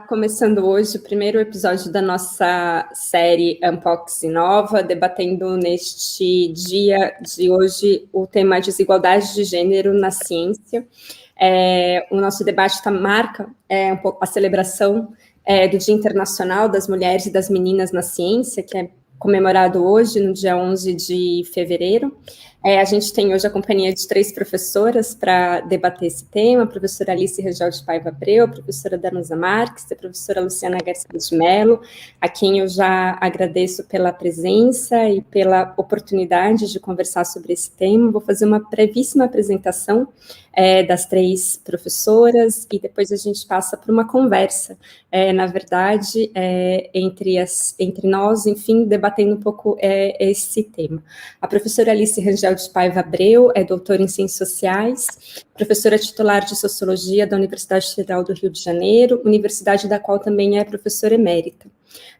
Começando hoje o primeiro episódio da nossa série Unboxing Nova, debatendo neste dia de hoje o tema desigualdade de gênero na ciência. O nosso debate marca um pouco a celebração do Dia Internacional das Mulheres e das Meninas na Ciência, que é comemorado hoje, no dia 11 de fevereiro. A gente tem hoje a companhia de 3 professoras para debater esse tema: a professora Alice Rangel de Paiva Abreu, a professora Danusa Marques, a professora Luciana Garcia de Mello, a quem eu já agradeço pela presença e pela oportunidade de conversar sobre esse tema. Vou fazer uma brevíssima apresentação das 3 professoras e depois a gente passa por uma conversa, na verdade, entre nós, enfim, debatendo um pouco esse tema. A professora Alice Rangel de Paiva Abreu é doutora em Ciências Sociais, professora titular de Sociologia da Universidade Federal do Rio de Janeiro, universidade da qual também é professora emérita.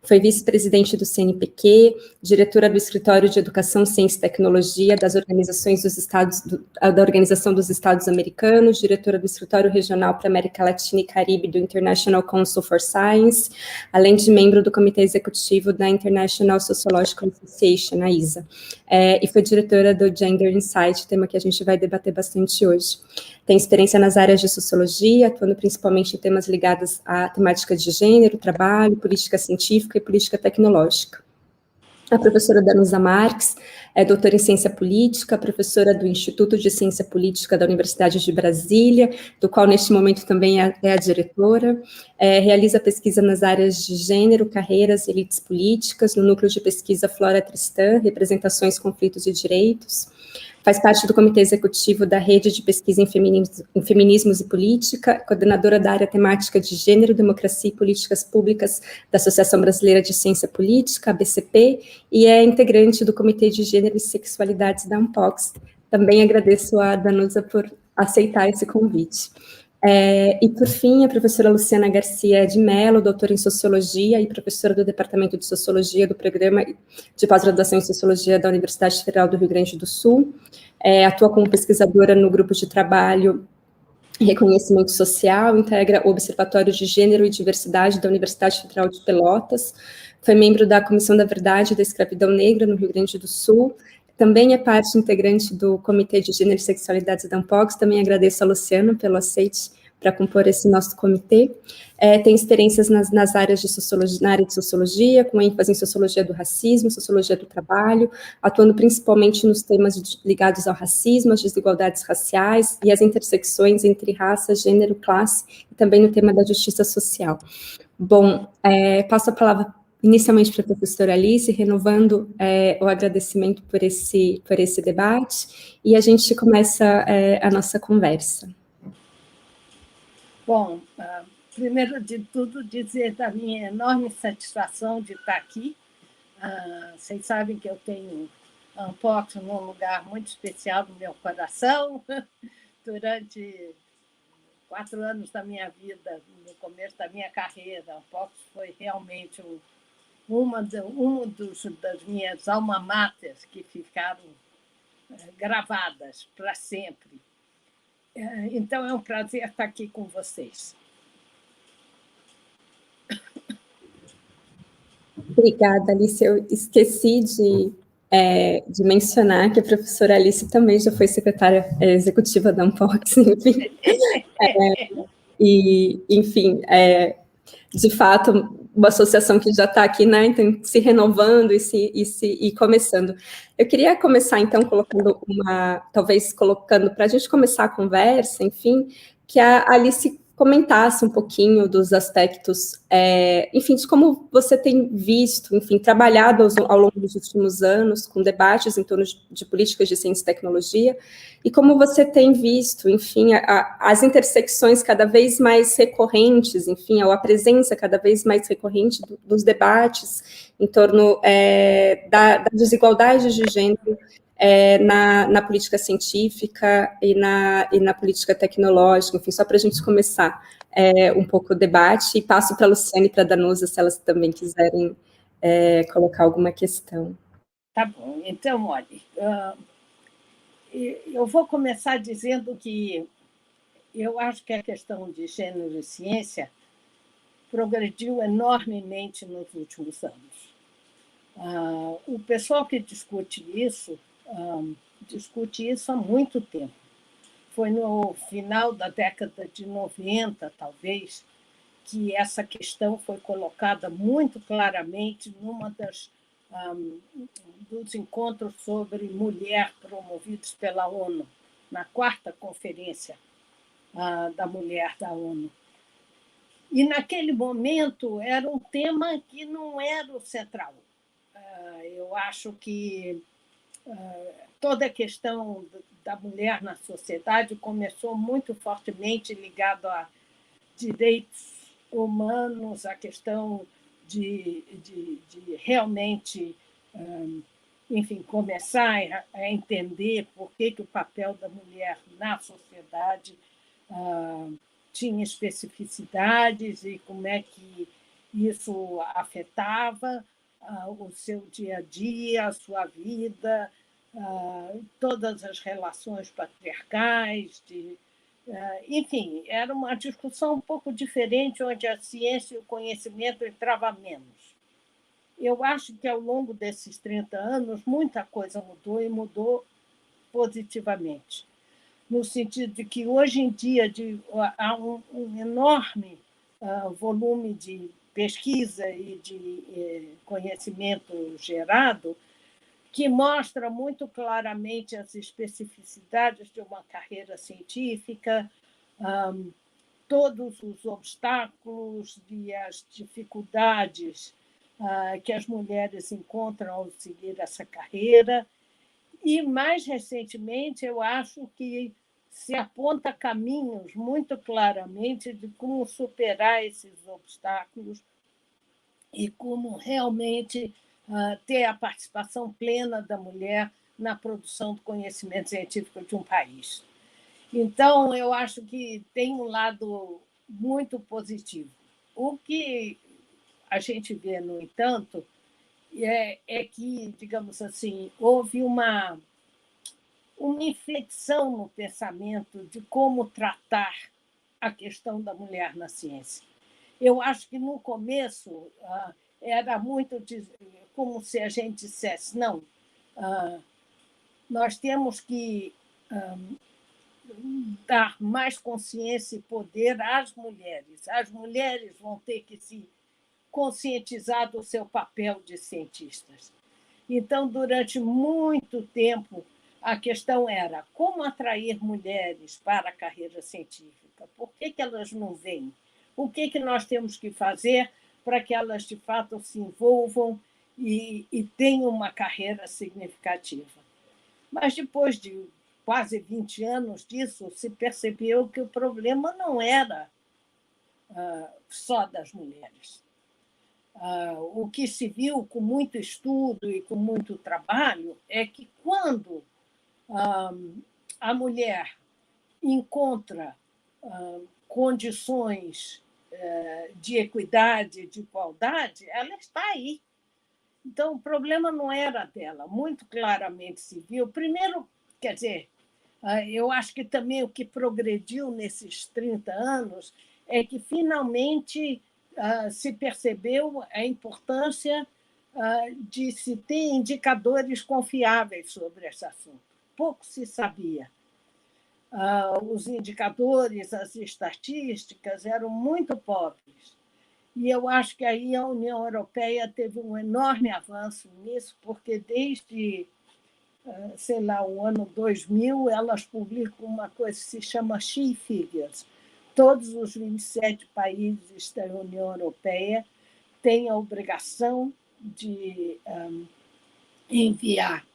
Foi vice-presidente do CNPq, diretora do Escritório de Educação, Ciência e Tecnologia da Organização dos Estados Americanos, diretora do Escritório Regional para América Latina e Caribe do International Council for Science, além de membro do Comitê Executivo da International Sociological Association, a ISA, e foi diretora do Gender Insight, tema que a gente vai debater bastante hoje. Tem experiência nas áreas de sociologia, atuando principalmente em temas ligados à temática de gênero, trabalho, política científica e política tecnológica. A professora Danusa Marques é doutora em Ciência Política, professora do Instituto de Ciência Política da Universidade de Brasília, do qual neste momento também é a diretora, realiza pesquisa nas áreas de gênero, carreiras e elites políticas, no núcleo de pesquisa Flora Tristan, representações, conflitos e direitos. Faz parte do Comitê Executivo da Rede de Pesquisa em Feminismos e Política, coordenadora da área temática de Gênero, Democracia e Políticas Públicas da Associação Brasileira de Ciência Política, ABCP, e é integrante do Comitê de Gênero e Sexualidades da Unbox. Também agradeço a Danusa por aceitar esse convite. E, por fim, a professora Luciana Garcia de Mello, doutora em Sociologia e professora do Departamento de Sociologia do Programa de Pós-Graduação em Sociologia da Universidade Federal do Rio Grande do Sul, atua como pesquisadora no grupo de trabalho Reconhecimento Social, integra o Observatório de Gênero e Diversidade da Universidade Federal de Pelotas, foi membro da Comissão da Verdade e da Escravidão Negra no Rio Grande do Sul, também é parte integrante do Comitê de Gênero e Sexualidades da Unbox. Também agradeço a Luciana pelo aceite para compor esse nosso comitê. Tem experiências nas áreas de sociologia, na área de sociologia, com ênfase em sociologia do racismo, sociologia do trabalho, atuando principalmente nos temas ligados ao racismo, às desigualdades raciais e às intersecções entre raça, gênero, classe, e também no tema da justiça social. Bom, passo a palavra inicialmente para a professora Alice, renovando o agradecimento por esse debate, e a gente começa a nossa conversa. Bom, primeiro de tudo, dizer da minha enorme satisfação de estar aqui. Vocês sabem que eu tenho Unbox num lugar muito especial no meu coração. Durante 4 anos da minha vida, no começo da minha carreira, Unbox foi realmente das minhas alma mater que ficaram gravadas para sempre. Então, é um prazer estar aqui com vocês. Obrigada, Alice. Eu esqueci de mencionar que a professora Alice também já foi secretária executiva da Unbox, enfim. Enfim, de fato, uma associação que já está aqui, né, então, se renovando e começando. Eu queria começar, então, talvez colocando, para a gente começar a conversa, enfim, que a Alice comentasse um pouquinho dos aspectos, enfim, de como você tem visto, enfim, trabalhado ao longo dos últimos anos com debates em torno de políticas de ciência e tecnologia, e como você tem visto, enfim, as intersecções cada vez mais recorrentes, enfim, a presença cada vez mais recorrente dos debates em torno da desigualdade de gênero na política científica e na política tecnológica, enfim, só para a gente começar um pouco o debate, e passo para a Luciane e para a Danusa, se elas também quiserem colocar alguma questão. Tá bom, então, olha, eu vou começar dizendo que eu acho que a questão de gênero e ciência progrediu enormemente nos últimos anos. O pessoal que discute isso há muito tempo. Foi no final da década de 90, talvez, que essa questão foi colocada muito claramente numa dos encontros sobre mulher promovidos pela ONU, na 4ª Conferência da Mulher da ONU. E, naquele momento, era um tema que não era o central. Eu acho que toda a questão da mulher na sociedade começou muito fortemente ligado a direitos humanos, a questão de realmente, enfim, começar a entender por que o papel da mulher na sociedade tinha especificidades e como é que isso afetava o seu dia a dia, a sua vida, todas as relações patriarcais, enfim, era uma discussão um pouco diferente, onde a ciência e o conhecimento entravam menos. Eu acho que, ao longo desses 30 anos, muita coisa mudou, e mudou positivamente, no sentido de que, hoje em dia, há um enorme volume de pesquisa e de conhecimento gerado, que mostra muito claramente as especificidades de uma carreira científica, todos os obstáculos e as dificuldades que as mulheres encontram ao seguir essa carreira. E, mais recentemente, eu acho que se aponta caminhos muito claramente de como superar esses obstáculos e como realmente ter a participação plena da mulher na produção do conhecimento científico de um país. Então, eu acho que tem um lado muito positivo. O que a gente vê, no entanto, é que, digamos assim, houve uma inflexão no pensamento de como tratar a questão da mulher na ciência. Eu acho que, no começo, era muito como se a gente dissesse: não, nós temos que dar mais consciência e poder às mulheres. As mulheres vão ter que se conscientizar do seu papel de cientistas. Então, durante muito tempo, a questão era como atrair mulheres para a carreira científica. Por que elas não vêm? O que nós temos que fazer para que elas, de fato, se envolvam e tenham uma carreira significativa? Mas, depois de quase 20 anos disso, se percebeu que o problema não era só das mulheres. O que se viu com muito estudo e com muito trabalho é que, quando a mulher encontra condições de equidade, de igualdade, ela está aí. Então, o problema não era dela, muito claramente se viu. Primeiro, quer dizer, eu acho que também o que progrediu nesses 30 anos é que, finalmente, se percebeu a importância de se ter indicadores confiáveis sobre esse assunto. Pouco se sabia. Os indicadores, as estatísticas eram muito pobres. E eu acho que aí a União Europeia teve um enorme avanço nisso, porque desde, sei lá, o ano 2000, elas publicam uma coisa que se chama She Figures. Todos os 27 países da União Europeia têm a obrigação de enviar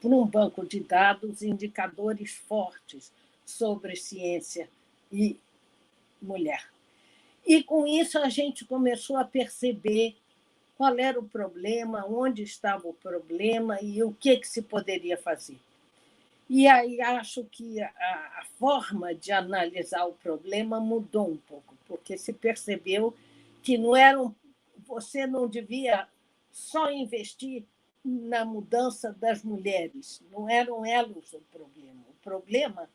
para um banco de dados indicadores fortes sobre ciência e mulher. E, com isso, a gente começou a perceber qual era o problema, onde estava o problema e o que se poderia fazer. E aí acho que a forma de analisar o problema mudou um pouco, porque se percebeu que você não devia só investir na mudança das mulheres, não eram elas o problema. O problema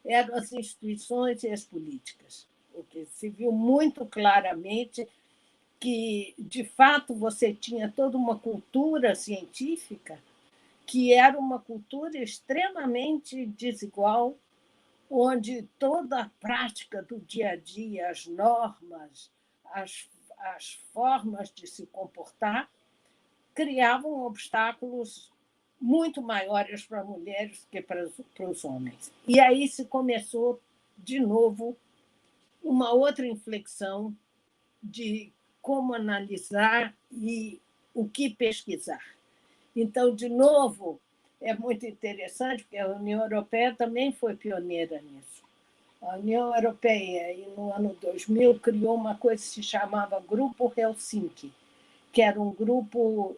eram as instituições e as políticas, porque se viu muito claramente que, de fato, você tinha toda uma cultura científica que era uma cultura extremamente desigual, onde toda a prática do dia a dia, as normas, as formas de se comportar, criavam obstáculos muito maiores para mulheres que para os homens. E aí se começou, de novo, uma outra inflexão de como analisar e o que pesquisar. Então, de novo, é muito interessante, porque a União Europeia também foi pioneira nisso. A União Europeia, no ano 2000, criou uma coisa que se chamava Grupo Helsinki, que era um grupo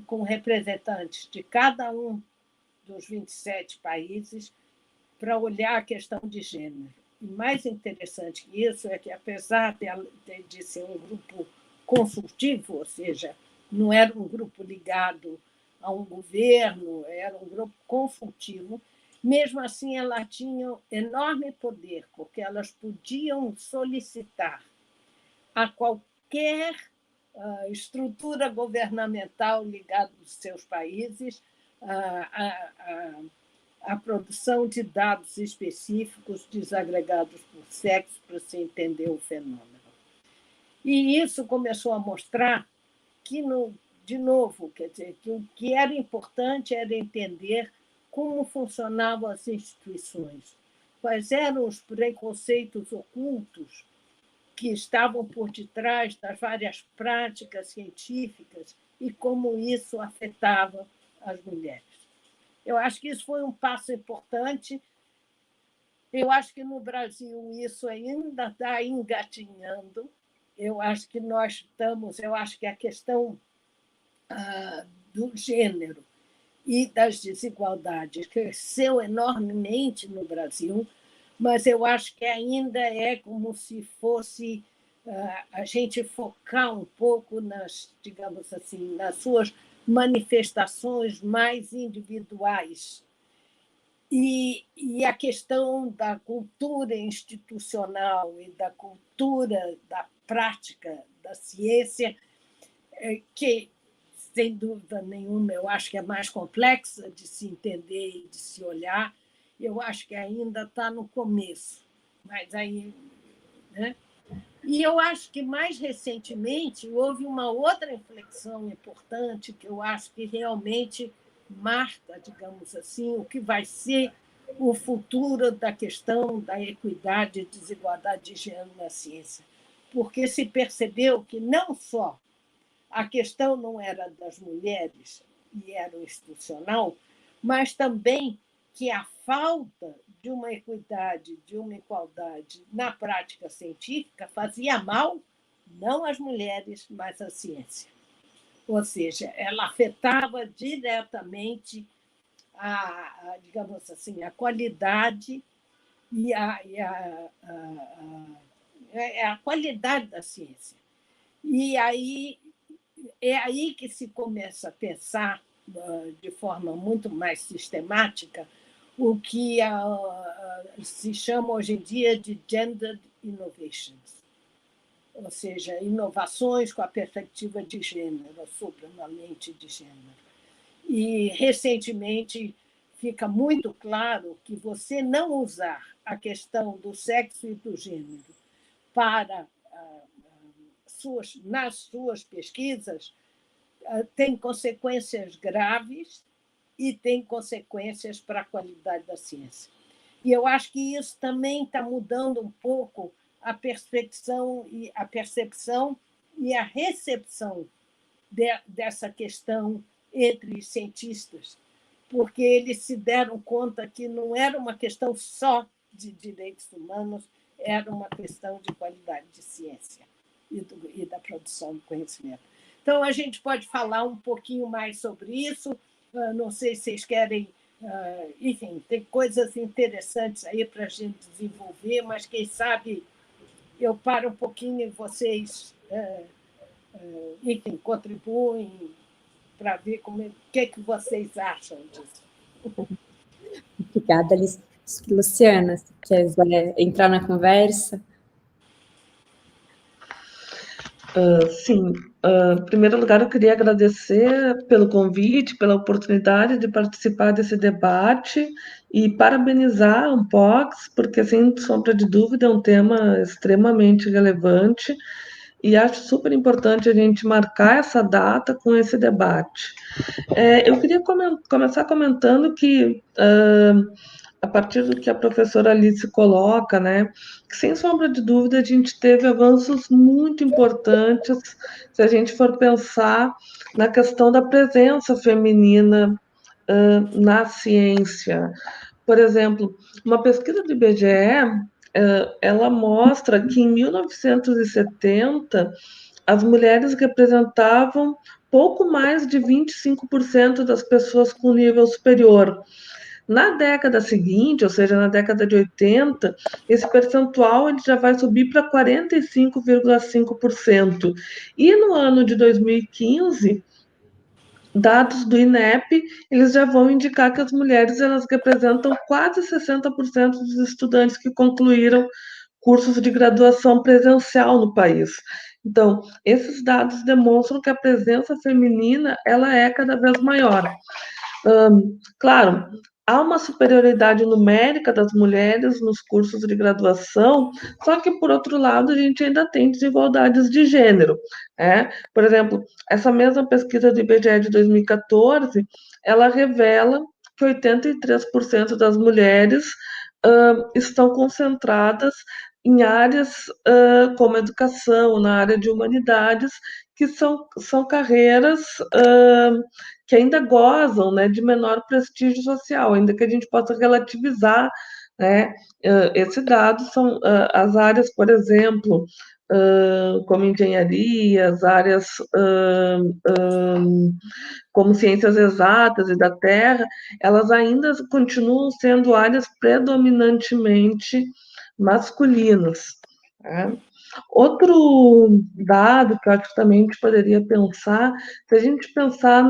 com representantes de cada um dos 27 países para olhar a questão de gênero. E mais interessante que isso é que, apesar de ser um grupo consultivo, ou seja, não era um grupo ligado a um governo, era um grupo consultivo, mesmo assim ela tinha enorme poder, porque elas podiam solicitar a qualquer estrutura governamental ligada aos seus países a produção de dados específicos desagregados por sexo para se entender o fenômeno. E isso começou a mostrar que, de novo, quer dizer, que o que era importante era entender como funcionavam as instituições, quais eram os preconceitos ocultos que estavam por detrás das várias práticas científicas e como isso afetava as mulheres. Eu acho que isso foi um passo importante. Eu acho que no Brasil isso ainda está engatinhando. Eu acho que eu acho que a questão do gênero e das desigualdades cresceu enormemente no Brasil, mas eu acho que ainda é como se fosse a gente focar um pouco digamos assim, nas suas manifestações mais individuais. E a questão da cultura institucional e da cultura da prática da ciência, que, sem dúvida nenhuma, eu acho que é mais complexa de se entender e de se olhar, eu acho que ainda está no começo. Mas aí, né? E eu acho que, mais recentemente, houve uma outra inflexão importante que eu acho que realmente marca, digamos assim, o que vai ser o futuro da questão da equidade e desigualdade de gênero na ciência. Porque se percebeu que não só a questão não era das mulheres e era institucional, mas também que a falta de uma equidade, de uma igualdade na prática científica fazia mal não às mulheres, mas à ciência. Ou seja, ela afetava diretamente digamos assim, a qualidade e a qualidade da ciência. E aí é aí que se começa a pensar de forma muito mais sistemática o que se chama hoje em dia de gendered innovations, ou seja, inovações com a perspectiva de gênero, sobre uma lente de gênero. E, recentemente, fica muito claro que você não usar a questão do sexo e do gênero nas suas pesquisas tem consequências graves e tem consequências para a qualidade da ciência. E eu acho que isso também está mudando um pouco a percepção e a recepção dessa questão entre os cientistas, porque eles se deram conta que não era uma questão só de direitos humanos, era uma questão de qualidade de ciência e da produção do conhecimento. Então, a gente pode falar um pouquinho mais sobre isso. Não sei se vocês querem... Enfim, tem coisas interessantes aí para a gente desenvolver, mas, quem sabe, eu paro um pouquinho e vocês, enfim, contribuem para ver o que vocês acham disso. Obrigada, Luciana. Se quiser entrar na conversa. Sim, em primeiro lugar, eu queria agradecer pelo convite, pela oportunidade de participar desse debate e parabenizar a Unpox, porque, sem sombra de dúvida, é um tema extremamente relevante e acho super importante a gente marcar essa data com esse debate. Eu queria começar comentando que a partir do que a professora Alice coloca, né, que sem sombra de dúvida a gente teve avanços muito importantes se a gente for pensar na questão da presença feminina na ciência. Por exemplo, uma pesquisa do IBGE, ela mostra que em 1970 as mulheres representavam pouco mais de 25% das pessoas com nível superior. Na década seguinte, ou seja, na década de 80, esse percentual ele já vai subir para 45,5%. E no ano de 2015, dados do INEP, eles já vão indicar que as mulheres elas representam quase 60% dos estudantes que concluíram cursos de graduação presencial no país. Então, esses dados demonstram que a presença feminina ela é cada vez maior. Claro, há uma superioridade numérica das mulheres nos cursos de graduação, só que, por outro lado, a gente ainda tem desigualdades de gênero. Por exemplo, essa mesma pesquisa do IBGE de 2014, ela revela que 83% das mulheres estão concentradas em áreas como educação, na área de humanidades, que são carreiras que ainda gozam, né, de menor prestígio social, ainda que a gente possa relativizar, né, esse dado são as áreas, por exemplo, como engenharia, as áreas como ciências exatas e da terra, elas ainda continuam sendo áreas predominantemente masculinas. Né? Outro dado que eu acho que também a gente poderia pensar, se a gente pensar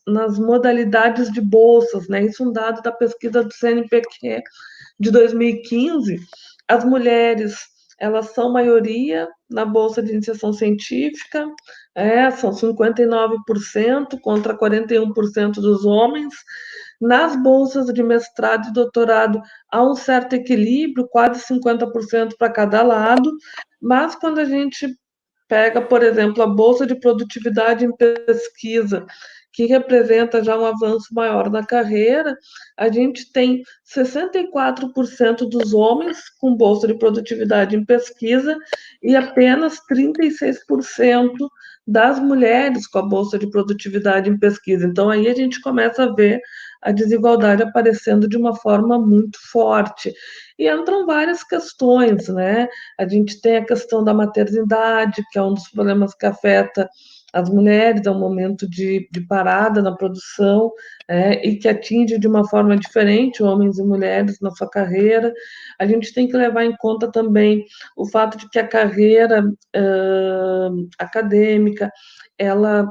nas modalidades de bolsas, né? Isso é um dado da pesquisa do CNPq de 2015, as mulheres elas são maioria na bolsa de iniciação científica, são 59% contra 41% dos homens. Nas bolsas de mestrado e doutorado há um certo equilíbrio, quase 50% para cada lado, mas quando a gente pega, por exemplo, a bolsa de produtividade em pesquisa, que representa já um avanço maior na carreira, a gente tem 64% dos homens com bolsa de produtividade em pesquisa e apenas 36% das mulheres com a bolsa de produtividade em pesquisa. Então, aí a gente começa a ver a desigualdade aparecendo de uma forma muito forte. E entram várias questões, né? A gente tem a questão da maternidade, que é um dos problemas que afeta as mulheres, é um momento de parada na produção, e que atinge de uma forma diferente homens e mulheres na sua carreira. A gente tem que levar em conta também o fato de que a carreira acadêmica, ela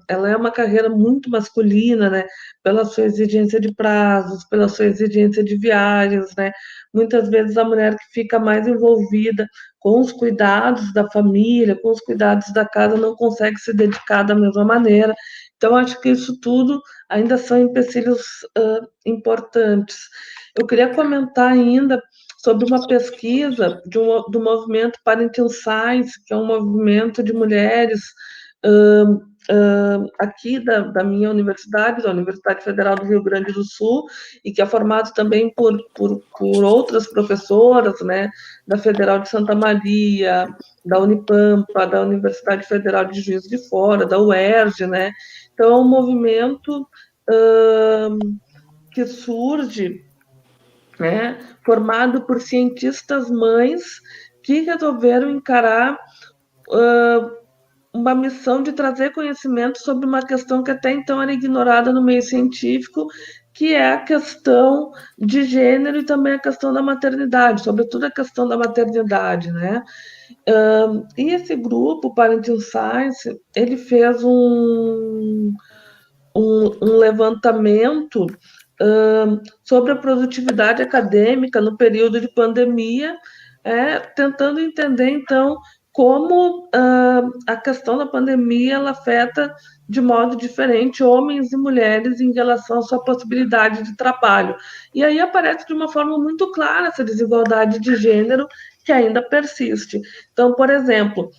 ela é uma carreira muito masculina, né? Pela sua exigência de prazos, pela sua exigência de viagens, né? Muitas vezes a mulher que fica mais envolvida com os cuidados da família, com os cuidados da casa, não consegue se dedicar da mesma maneira. Então, acho que isso tudo ainda são empecilhos importantes. Eu queria comentar ainda sobre uma pesquisa do movimento Parenting Science, que é um movimento de mulheres aqui da minha universidade, da Universidade Federal do Rio Grande do Sul, e que é formado também por outras professoras, né, da Federal de Santa Maria, da Unipampa, da Universidade Federal de Juiz de Fora, da UERJ, né? Então, é um movimento que surge, né, formado por cientistas mães que resolveram encarar uma missão de trazer conhecimento sobre uma questão que até então era ignorada no meio científico, que é a questão de gênero e também a questão da maternidade, sobretudo a questão da maternidade, né? E esse grupo, Parenting Science, ele fez um levantamento sobre a produtividade acadêmica no período de pandemia, tentando entender, então, como a questão da pandemia ela afeta de modo diferente homens e mulheres em relação à sua possibilidade de trabalho. E aí aparece de uma forma muito clara essa desigualdade de gênero que ainda persiste. Então, por exemplo,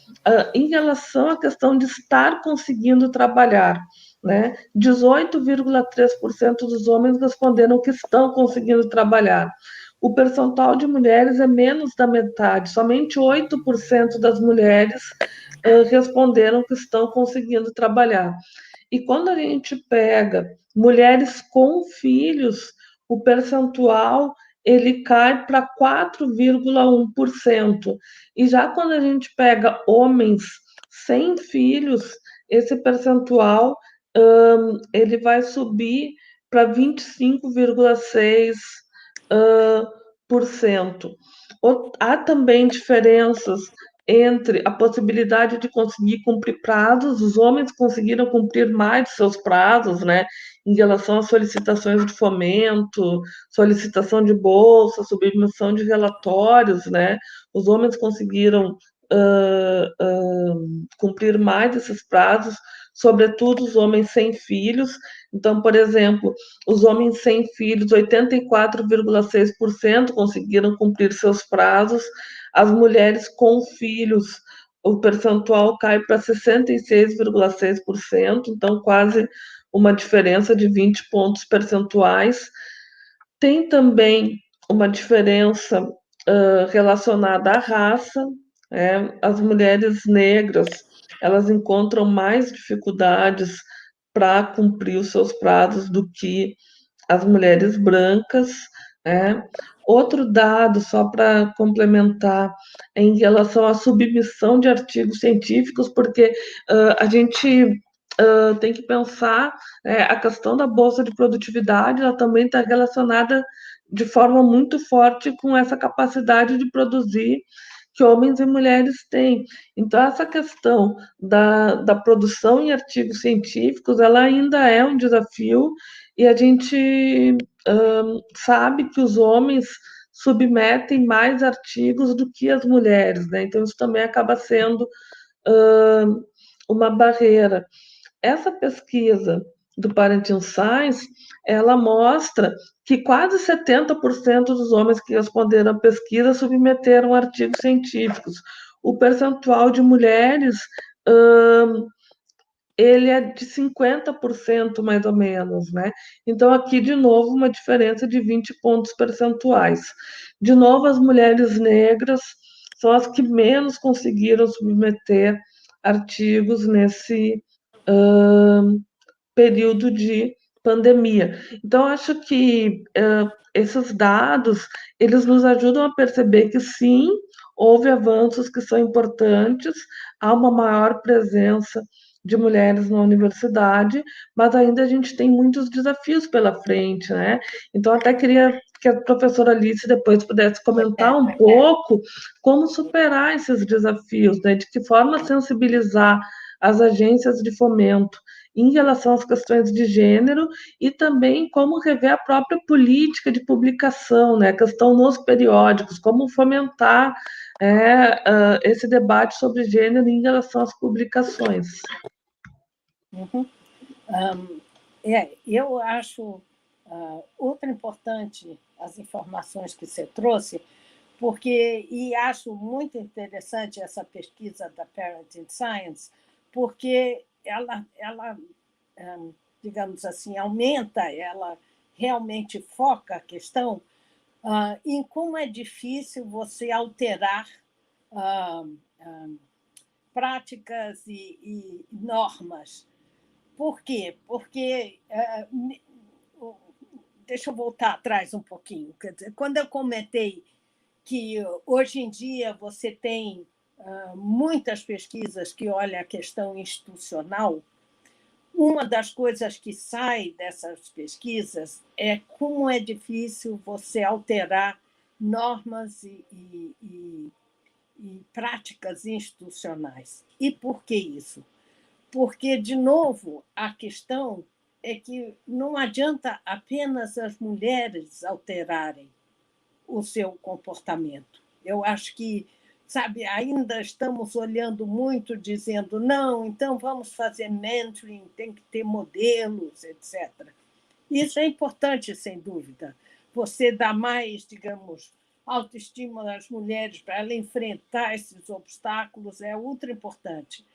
em relação à questão de estar conseguindo trabalhar, né, 18,3% dos homens responderam que estão conseguindo trabalhar. O percentual de mulheres é menos da metade, somente 8% das mulheres responderam que estão conseguindo trabalhar. E quando a gente pega mulheres com filhos, o percentual ele cai para 4,1%. E já quando a gente pega homens sem filhos, esse percentual ele vai subir para 25,6%. Há também diferenças entre a possibilidade de conseguir cumprir prazos, os homens conseguiram cumprir mais de seus prazos, né, em relação às solicitações de fomento, solicitação de bolsa, submissão de relatórios, né, os homens conseguiram cumprir mais esses prazos, sobretudo os homens sem filhos. Então, por exemplo, os homens sem filhos, 84,6% conseguiram cumprir seus prazos. As mulheres com filhos, o percentual cai para 66,6%, então quase uma diferença de 20 pontos percentuais. Tem também uma diferença relacionada à raça. As mulheres negras elas encontram mais dificuldades para cumprir os seus prazos do que as mulheres brancas. Outro dado, só para complementar, é em relação à submissão de artigos científicos, porque a gente tem que pensar a questão da bolsa de produtividade, ela também está relacionada de forma muito forte com essa capacidade de produzir que homens e mulheres têm. Então, essa questão da produção em artigos científicos, ela ainda é um desafio, e a gente sabe que os homens submetem mais artigos do que as mulheres, né? Então, isso também acaba sendo uma barreira. Essa pesquisa do Parenting Science, ela mostra que quase 70% dos homens que responderam à pesquisa submeteram artigos científicos. O percentual de mulheres, ele é de 50% mais ou menos, né? Então, aqui, de novo, uma diferença de 20 pontos percentuais. De novo, as mulheres negras são as que menos conseguiram submeter artigos nesse período de pandemia. Então, acho que esses dados, eles nos ajudam a perceber que, sim, houve avanços que são importantes, há uma maior presença de mulheres na universidade, mas ainda a gente tem muitos desafios pela frente, né? Então, até queria que a professora Alice depois pudesse comentar um pouco como superar esses desafios, né? De que forma sensibilizar as agências de fomento em relação às questões de gênero e também como rever a própria política de publicação, né? A questão nos periódicos, como fomentar esse debate sobre gênero em relação às publicações. Uhum. Eu acho ultra importante as informações que você trouxe, e acho muito interessante essa pesquisa da Parenting Science, porque ela digamos assim, ela realmente foca a questão em como é difícil você alterar práticas e normas. Por quê? Porque deixa eu voltar atrás um pouquinho. Quer dizer, quando eu comentei que hoje em dia você tem muitas pesquisas que olham a questão institucional, uma das coisas que sai dessas pesquisas é como é difícil você alterar normas e práticas institucionais. E por que isso? Porque, de novo, a questão é que não adianta apenas as mulheres alterarem o seu comportamento. Eu acho que, sabe, ainda estamos olhando muito, dizendo, não, então vamos fazer mentoring, tem que ter modelos, etc. Isso é importante, sem dúvida. Você dá mais, digamos, autoestima às mulheres para ela enfrentar esses obstáculos é ultra importante.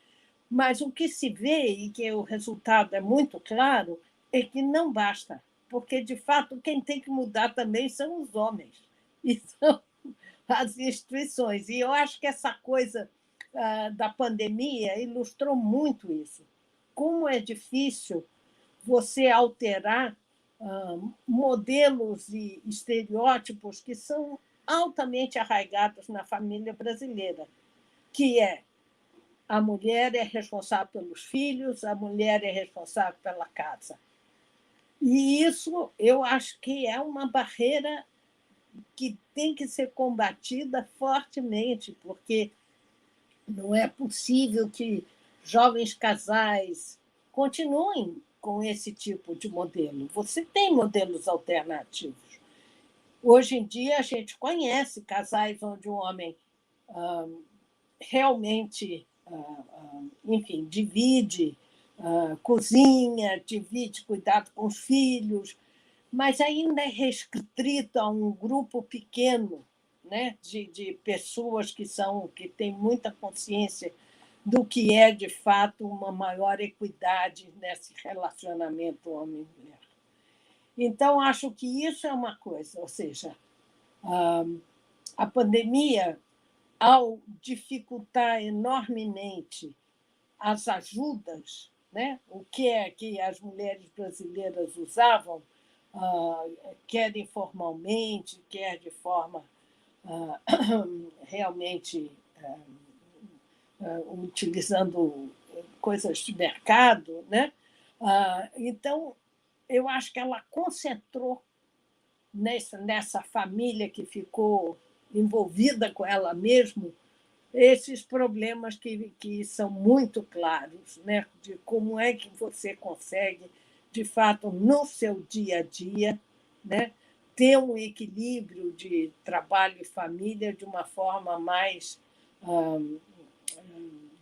Mas o que se vê, e que o resultado é muito claro, é que não basta, porque, de fato, quem tem que mudar também são os homens, e são as instituições. E eu acho que essa coisa da pandemia ilustrou muito isso. Como é difícil você alterar modelos e estereótipos que são altamente arraigados na família brasileira, que é a mulher é responsável pelos filhos, a mulher é responsável pela casa. E isso eu acho que é uma barreira que tem que ser combatida fortemente, porque não é possível que jovens casais continuem com esse tipo de modelo. Você tem modelos alternativos. Hoje em dia, a gente conhece casais onde o homem realmente, enfim, divide cozinha, divide cuidado com os filhos, mas ainda é restrito a um grupo pequeno, né, de pessoas que têm muita consciência do que é, de fato, uma maior equidade nesse relacionamento homem-mulher. Então, acho que isso é uma coisa, ou seja, a pandemia, ao dificultar enormemente as ajudas, né, o que é que as mulheres brasileiras usavam, quer informalmente, quer de forma realmente utilizando coisas de mercado, né? Então, eu acho que ela concentrou nessa família que ficou envolvida com ela mesma esses problemas que são muito claros, né? De como é que você consegue, de fato, no seu dia a dia, né? Ter um equilíbrio de trabalho e família de uma forma mais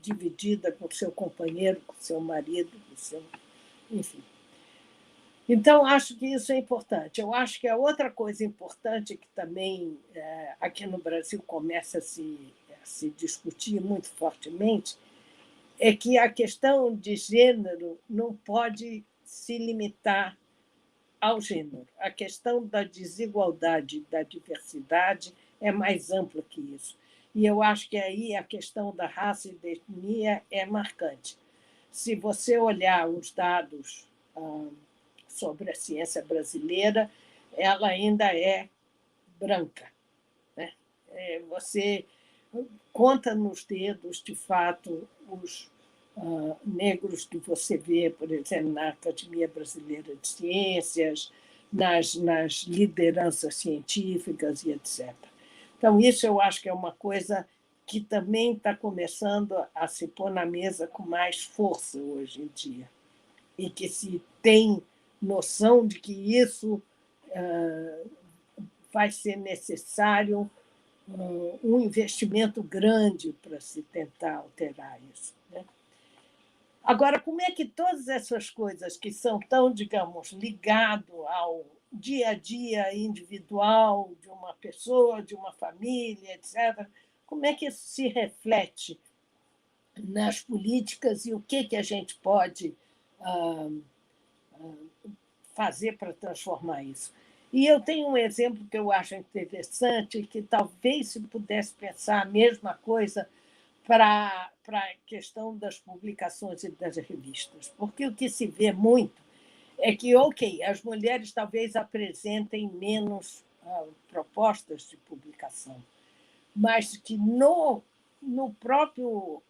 dividida com o seu companheiro, com o seu marido, com o seu... enfim. Então, acho que isso é importante. Eu acho que a outra coisa importante que também aqui no Brasil começa a se discutir muito fortemente é que a questão de gênero não pode se limitar ao gênero. A questão da desigualdade, da diversidade é mais ampla que isso. E eu acho que aí a questão da raça e da etnia é marcante. Se você olhar os dados sobre a ciência brasileira, ela ainda é branca, né? Você conta nos dedos, de fato, os negros que você vê, por exemplo, na Academia Brasileira de Ciências, nas lideranças científicas e etc. Então, isso eu acho que é uma coisa que também está começando a se pôr na mesa com mais força hoje em dia, e que se tem noção de que isso vai ser necessário um investimento grande para se tentar alterar isso, né? Agora, como é que todas essas coisas que são tão, digamos, ligado ao dia a dia individual de uma pessoa, de uma família, etc., como é que isso se reflete nas políticas e o que a gente pode fazer para transformar isso? E eu tenho um exemplo que eu acho interessante, que talvez se pudesse pensar a mesma coisa para a questão das publicações e das revistas. Porque o que se vê muito é que, ok, as mulheres talvez apresentem menos propostas de publicação, mas que no próprio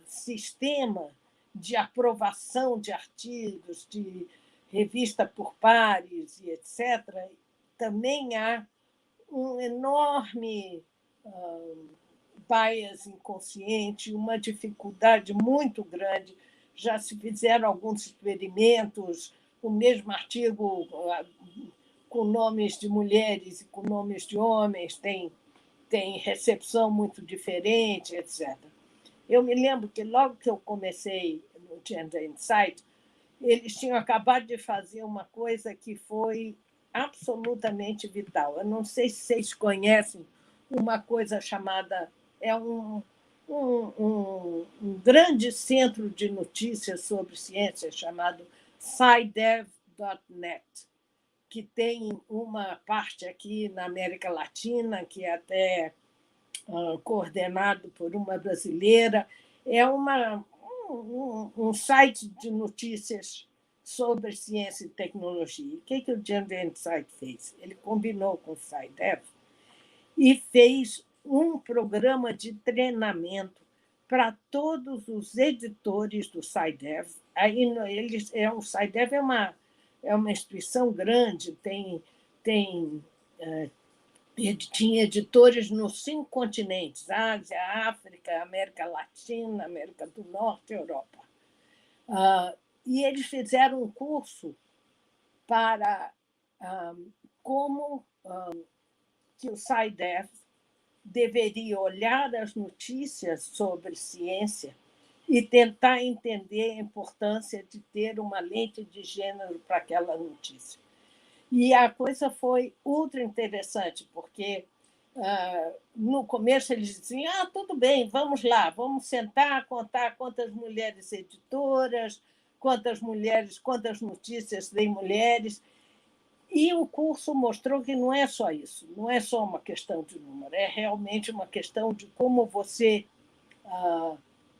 sistema de aprovação de artigos, de revista por pares e etc., também há um enorme bias inconsciente, uma dificuldade muito grande. Já se fizeram alguns experimentos, o mesmo artigo com nomes de mulheres e com nomes de homens tem tem recepção muito diferente, etc. Eu me lembro que logo que eu comecei no Gender Insight, eles tinham acabado de fazer uma coisa que foi absolutamente vital. Eu não sei se vocês conhecem uma coisa chamada... É um grande centro de notícias sobre ciência chamado SciDev.net, que tem uma parte aqui na América Latina, que é até coordenado por uma brasileira. É um site de notícias sobre ciência e tecnologia. O que o Gender Insight fez? Ele combinou com o SciDev e fez um programa de treinamento para todos os editores do SciDev. Aí o SciDev é uma instituição grande, tinha editores nos 5 continentes: Ásia, África, América Latina, América do Norte e Europa. E eles fizeram um curso para como que o SciDev deveria olhar as notícias sobre ciência e tentar entender a importância de ter uma lente de gênero para aquela notícia. E a coisa foi ultra interessante, porque no começo eles diziam: tudo bem, vamos lá, vamos sentar, contar quantas mulheres editoras, quantas notícias tem mulheres. E o curso mostrou que não é só isso, não é só uma questão de número, é realmente uma questão de como você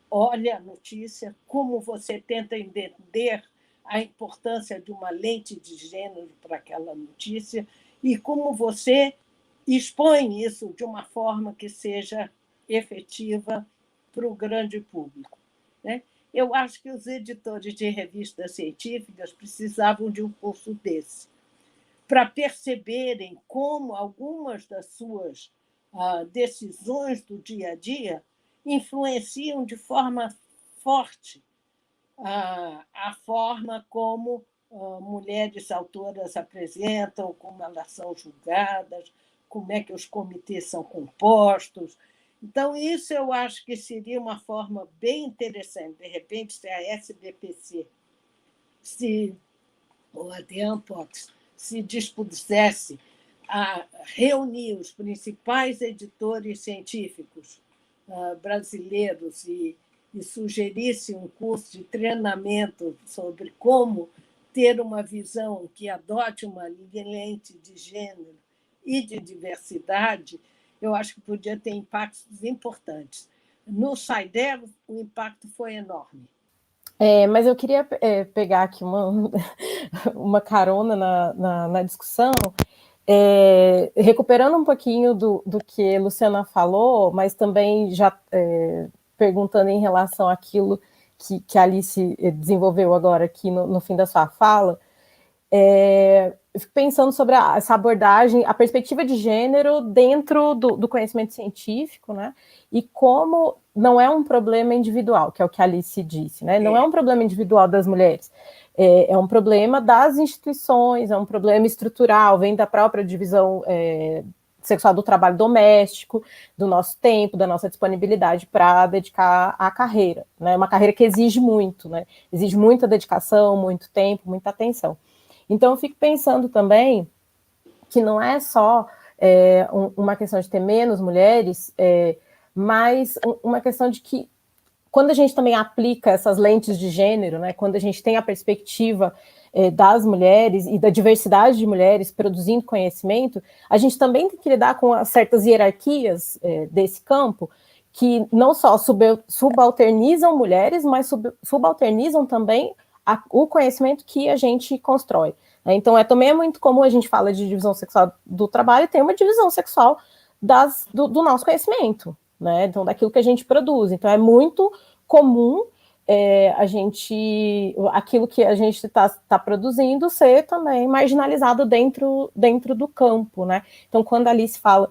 olha a notícia, como você tenta entender a importância de uma lente de gênero para aquela notícia e como você expõe isso de uma forma que seja efetiva para o grande público, né? Eu acho que os editores de revistas científicas precisavam de um curso desse, para perceberem como algumas das suas decisões do dia a dia influenciam de forma forte a forma como mulheres autoras apresentam, como elas são julgadas, como é que os comitês são compostos. Então, isso eu acho que seria uma forma bem interessante. De repente, se a SBPC ou a The Unbox se dispusesse a reunir os principais editores científicos brasileiros e sugerisse um curso de treinamento sobre como ter uma visão que adote uma lente de gênero e de diversidade, eu acho que podia ter impactos importantes. No SciDev, o impacto foi enorme. Mas eu queria pegar aqui uma carona na discussão, recuperando um pouquinho do que a Luciana falou, mas também já perguntando em relação àquilo que a Alice desenvolveu agora aqui no fim da sua fala. Eu fico pensando sobre essa abordagem, a perspectiva de gênero dentro do conhecimento científico, né? E como não é um problema individual, que é o que a Alice disse, né? Não é um problema individual das mulheres, é um problema das instituições, é um problema estrutural, vem da própria divisão sexual do trabalho doméstico, do nosso tempo, da nossa disponibilidade para dedicar à carreira, né? Uma carreira que exige muito, né? Exige muita dedicação, muito tempo, muita atenção. Então, eu fico pensando também que não é só uma questão de ter menos mulheres, mas uma questão de que, quando a gente também aplica essas lentes de gênero, né, quando a gente tem a perspectiva das mulheres e da diversidade de mulheres produzindo conhecimento, a gente também tem que lidar com certas hierarquias desse campo, que não só subalternizam mulheres, mas subalternizam também o conhecimento que a gente constrói. Então, também é muito comum a gente fala de divisão sexual do trabalho, tem uma divisão sexual do nosso conhecimento, né? Então, daquilo que a gente produz. Então, é muito comum aquilo que a gente está produzindo ser também marginalizado dentro do campo, né? Então, quando a Alice fala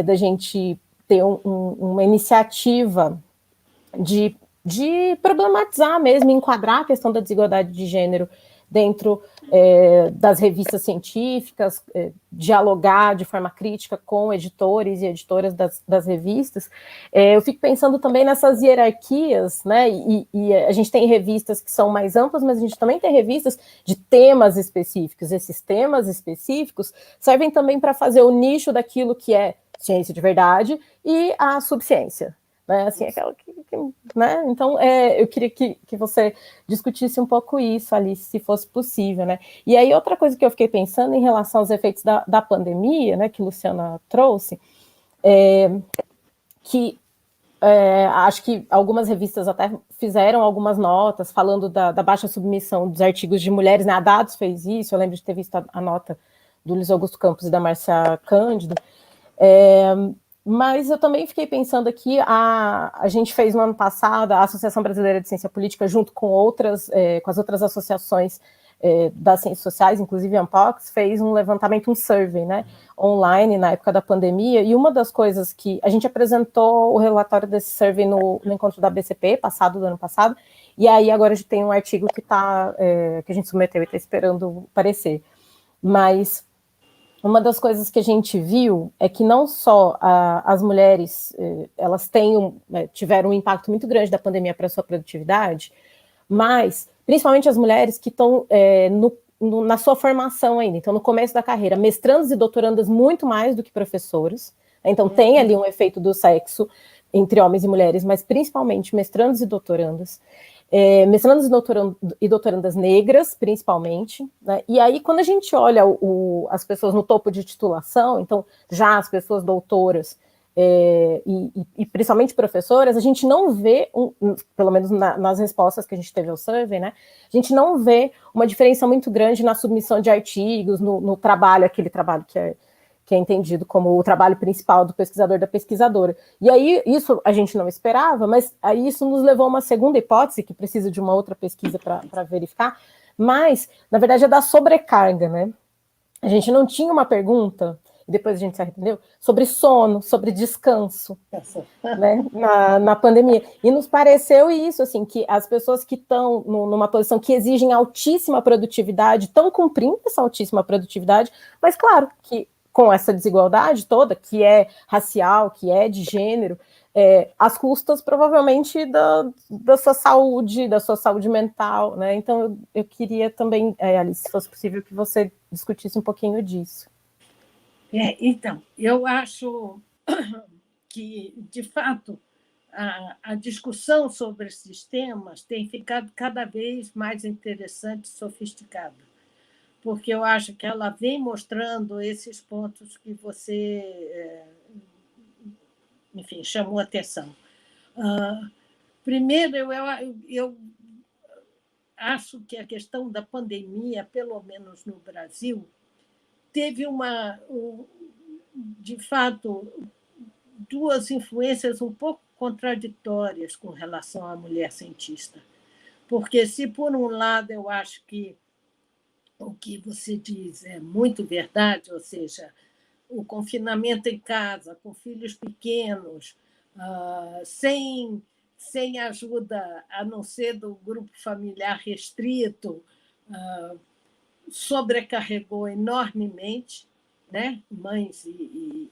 da gente ter uma iniciativa de problematizar mesmo, enquadrar a questão da desigualdade de gênero dentro das revistas científicas, dialogar de forma crítica com editores e editoras das revistas. Eu fico pensando também nessas hierarquias, né? E a gente tem revistas que são mais amplas, mas a gente também tem revistas de temas específicos. Esses temas específicos servem também para fazer o nicho daquilo que é ciência de verdade e a subciência. Né, assim, aquela né? Então, eu queria que você discutisse um pouco isso, Alice, se fosse possível, né? E aí, outra coisa que eu fiquei pensando em relação aos efeitos da pandemia, né, que Luciana trouxe, que acho que algumas revistas até fizeram algumas notas falando da baixa submissão dos artigos de mulheres, né? A Dados fez isso, eu lembro de ter visto a nota do Luiz Augusto Campos e da Márcia Cândido, mas eu também fiquei pensando aqui, a gente fez no ano passado, a Associação Brasileira de Ciência Política, junto com as outras associações das ciências sociais, inclusive a Ampox, fez um levantamento, um survey, né, online na época da pandemia, e uma das coisas que a gente apresentou o relatório desse survey no encontro da BCP, do ano passado, e aí agora a gente tem um artigo que a gente submeteu e está esperando aparecer. Mas uma das coisas que a gente viu é que não só as mulheres elas tiveram um impacto muito grande da pandemia para a sua produtividade, mas principalmente as mulheres que estão na sua formação ainda, então no começo da carreira, mestrandos e doutorandas muito mais do que professoras, então tem ali um efeito do sexo entre homens e mulheres, mas principalmente mestrandos e doutorandas, mestrandos e doutorandas negras, principalmente, né? E aí, quando a gente olha as pessoas no topo de titulação, então, já as pessoas doutoras e principalmente professoras, a gente não vê, pelo menos nas respostas que a gente teve ao survey, né? A gente não vê uma diferença muito grande na submissão de artigos, no trabalho, aquele trabalho que é entendido como o trabalho principal do pesquisador, da pesquisadora. E aí, isso a gente não esperava, mas aí isso nos levou a uma segunda hipótese, que precisa de uma outra pesquisa para verificar, mas, na verdade, é da sobrecarga, né? A gente não tinha uma pergunta, e depois a gente se arrependeu, sobre sono, sobre descanso, né, na pandemia. E nos pareceu isso, assim, que as pessoas que estão numa posição que exigem altíssima produtividade, estão cumprindo essa altíssima produtividade, mas, claro, que com essa desigualdade toda, que é racial, que é de gênero, às custas, provavelmente, da sua saúde mental, né? Então, eu queria também, Alice, se fosse possível, que você discutisse um pouquinho disso. Então, eu acho que, de fato, a discussão sobre esses temas tem ficado cada vez mais interessante e sofisticada, porque eu acho que ela vem mostrando esses pontos que você, enfim, chamou a atenção. Primeiro, eu acho que a questão da pandemia, pelo menos no Brasil, teve de fato, duas influências um pouco contraditórias com relação à mulher cientista. Porque, se por um lado eu acho que o que você diz é muito verdade, ou seja, o confinamento em casa, com filhos pequenos, sem ajuda, a não ser do grupo familiar restrito, sobrecarregou enormemente, né? Mães e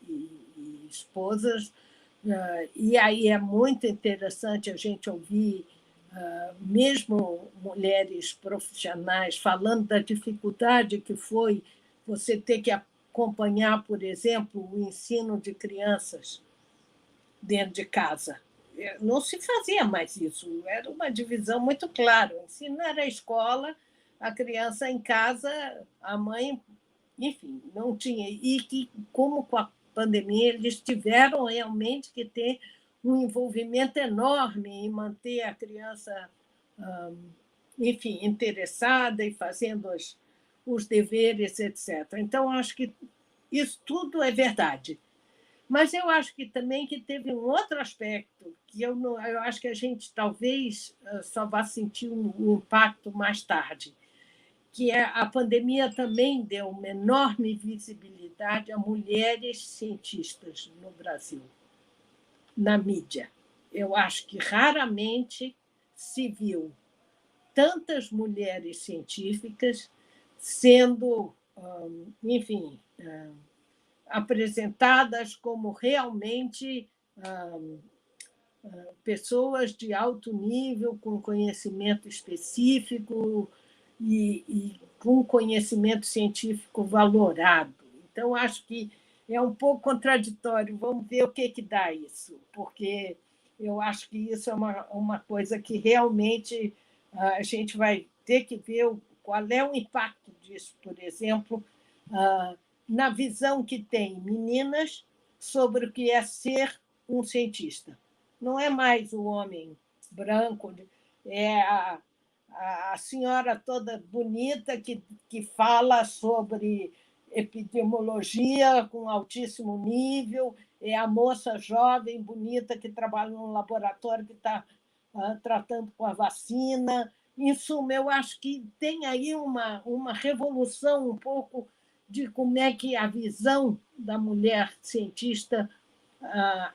esposas. E aí é muito interessante a gente ouvir mesmo mulheres profissionais falando da dificuldade que foi você ter que acompanhar, por exemplo, o ensino de crianças dentro de casa. Não se fazia mais isso, era uma divisão muito clara. O ensino era a escola, a criança em casa, a mãe, enfim, não tinha. E que, como com a pandemia, eles tiveram realmente que ter um envolvimento enorme em manter a criança, enfim, interessada e fazendo os deveres, etc. Então, acho que isso tudo é verdade. Mas eu acho que também que teve um outro aspecto que eu acho que a gente talvez só vá sentir um impacto mais tarde, que a pandemia também deu uma enorme visibilidade a mulheres cientistas no Brasil, na mídia. Eu acho que raramente se viu tantas mulheres científicas sendo, enfim, apresentadas como realmente pessoas de alto nível, com conhecimento específico e com conhecimento científico valorado. Então, acho que é um pouco contraditório. Vamos ver o que dá isso, porque eu acho que isso é uma coisa que realmente a gente vai ter que ver qual é o impacto disso, por exemplo, na visão que tem meninas sobre o que é ser um cientista. Não é mais o homem branco, é a senhora toda bonita que fala sobre epidemiologia com altíssimo nível, é a moça jovem, bonita, que trabalha num laboratório que está tratando com a vacina. Em suma, eu acho que tem aí uma revolução um pouco de como é que a visão da mulher cientista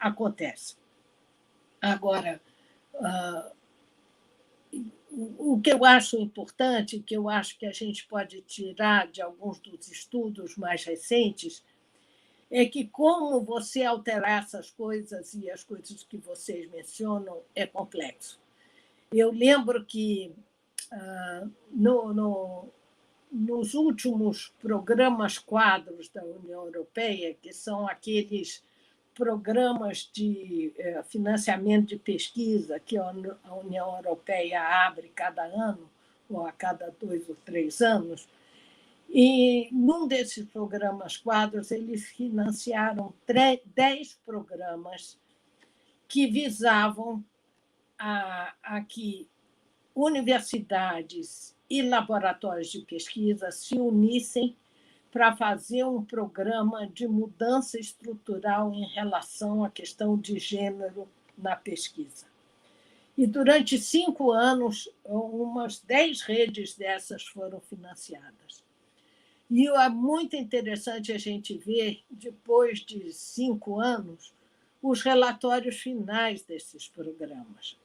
acontece. Agora, o que eu acho importante, que eu acho que a gente pode tirar de alguns dos estudos mais recentes, é que como você alterar essas coisas e as coisas que vocês mencionam é complexo. Eu lembro que nos últimos programas quadros da União Europeia, que são aqueles programas de financiamento de pesquisa que a União Europeia abre cada ano, ou a cada 2 ou 3 anos, e num desses programas quadros eles financiaram 10 programas que visavam a que universidades e laboratórios de pesquisa se unissem para fazer um programa de mudança estrutural em relação à questão de gênero na pesquisa. E durante 5 anos, umas 10 redes dessas foram financiadas. E é muito interessante a gente ver, depois de 5 anos, os relatórios finais desses programas,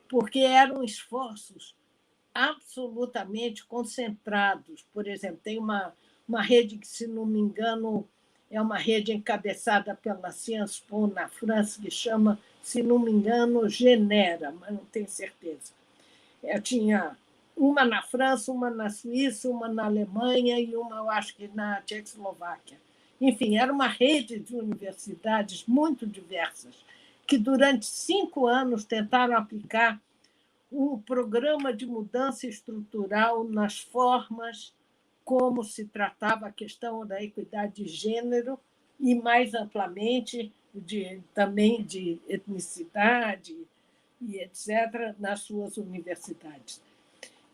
porque eram esforços absolutamente concentrados. Por exemplo, tem uma rede que, se não me engano, é uma rede encabeçada pela Sciences Po na França, que chama, se não me engano, Genera, mas não tenho certeza. Eu tinha uma na França, uma na Suíça, uma na Alemanha e uma, eu acho que, na Tchecoslováquia. Enfim, era uma rede de universidades muito diversas, que durante 5 anos tentaram aplicar um programa de mudança estrutural nas formas como se tratava a questão da equidade de gênero e, mais amplamente, também de etnicidade e etc., nas suas universidades.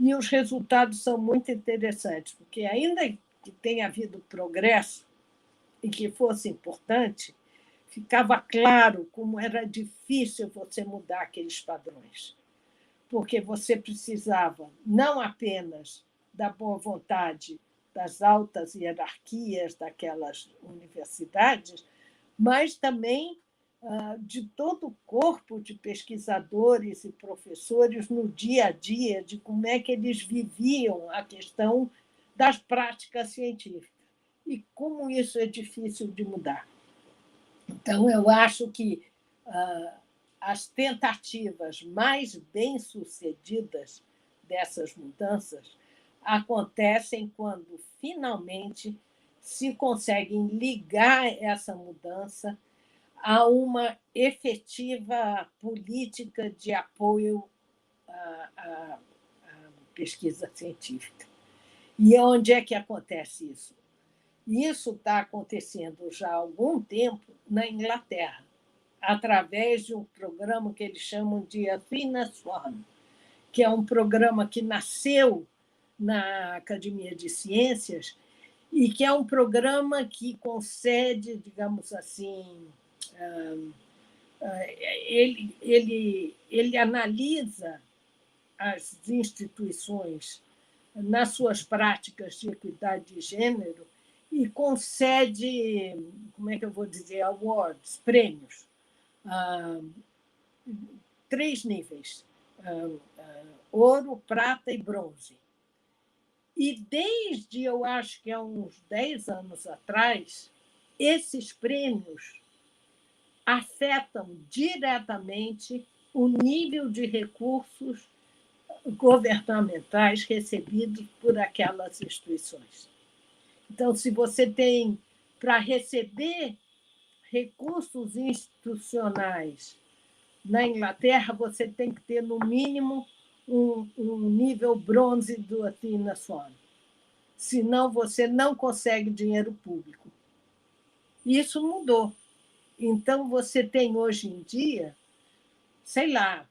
E os resultados são muito interessantes, porque, ainda que tenha havido progresso e que fosse importante, ficava claro como era difícil você mudar aqueles padrões, porque você precisava não apenas da boa vontade das altas hierarquias daquelas universidades, mas também de todo o corpo de pesquisadores e professores no dia a dia, de como é que eles viviam a questão das práticas científicas e como isso é difícil de mudar. Então, eu acho que as tentativas mais bem-sucedidas dessas mudanças acontecem quando, finalmente, se conseguem ligar essa mudança a uma efetiva política de apoio à pesquisa científica. E onde é que acontece isso? Isso está acontecendo já há algum tempo na Inglaterra, através de um programa que eles chamam de Athena Swan, que é um programa que nasceu na Academia de Ciências e que é um programa que concede, digamos assim, ele analisa as instituições nas suas práticas de equidade de gênero e concede, como é que eu vou dizer, awards, prêmios, 3 níveis. ouro, prata e bronze. E desde, eu acho que há uns 10 anos atrás, esses prêmios afetam diretamente o nível de recursos governamentais recebidos por aquelas instituições. Então, se você tem, para receber recursos institucionais na Inglaterra, você tem que ter, no mínimo, um nível bronze do Athena Swan. Senão, você não consegue dinheiro público. Isso mudou. Então, você tem, hoje em dia, sei lá,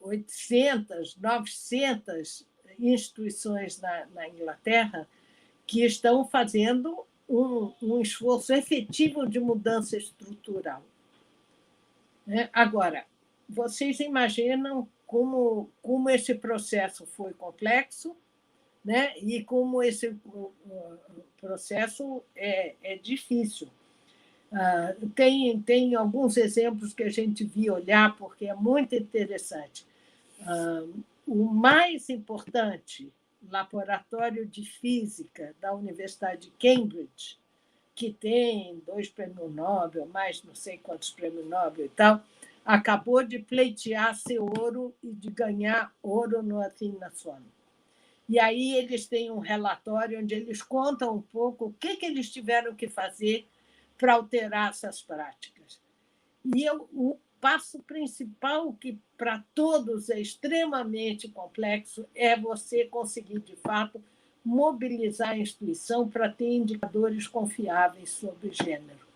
800, 900 instituições na Inglaterra que estão fazendo um esforço efetivo de mudança estrutural. Agora, vocês imaginam como esse processo foi complexo, né? E como esse processo é difícil. Tem alguns exemplos que a gente devia olhar, porque é muito interessante. O mais importante laboratório de física da Universidade de Cambridge, que tem 2 prêmios Nobel, mais não sei quantos prêmios Nobel e tal, acabou de pleitear seu ouro e de ganhar ouro no Athena Swan. E aí eles têm um relatório onde eles contam um pouco o que eles tiveram que fazer para alterar essas práticas. E o passo principal, que para todos é extremamente complexo, é você conseguir, de fato, mobilizar a instituição para ter indicadores confiáveis sobre gênero.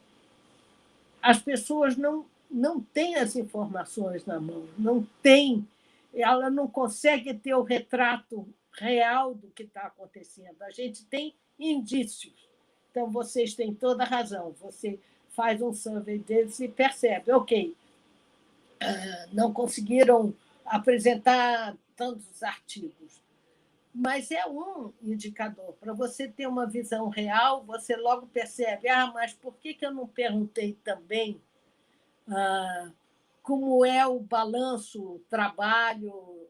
As pessoas não têm as informações na mão, ela não consegue ter o retrato real do que está acontecendo. A gente tem indícios. Então, vocês têm toda a razão. Você faz um survey deles e percebe, ok, não conseguiram apresentar tantos artigos, mas é um indicador. Para você ter uma visão real, você logo percebe, mas por que eu não perguntei também como é o balanço trabalho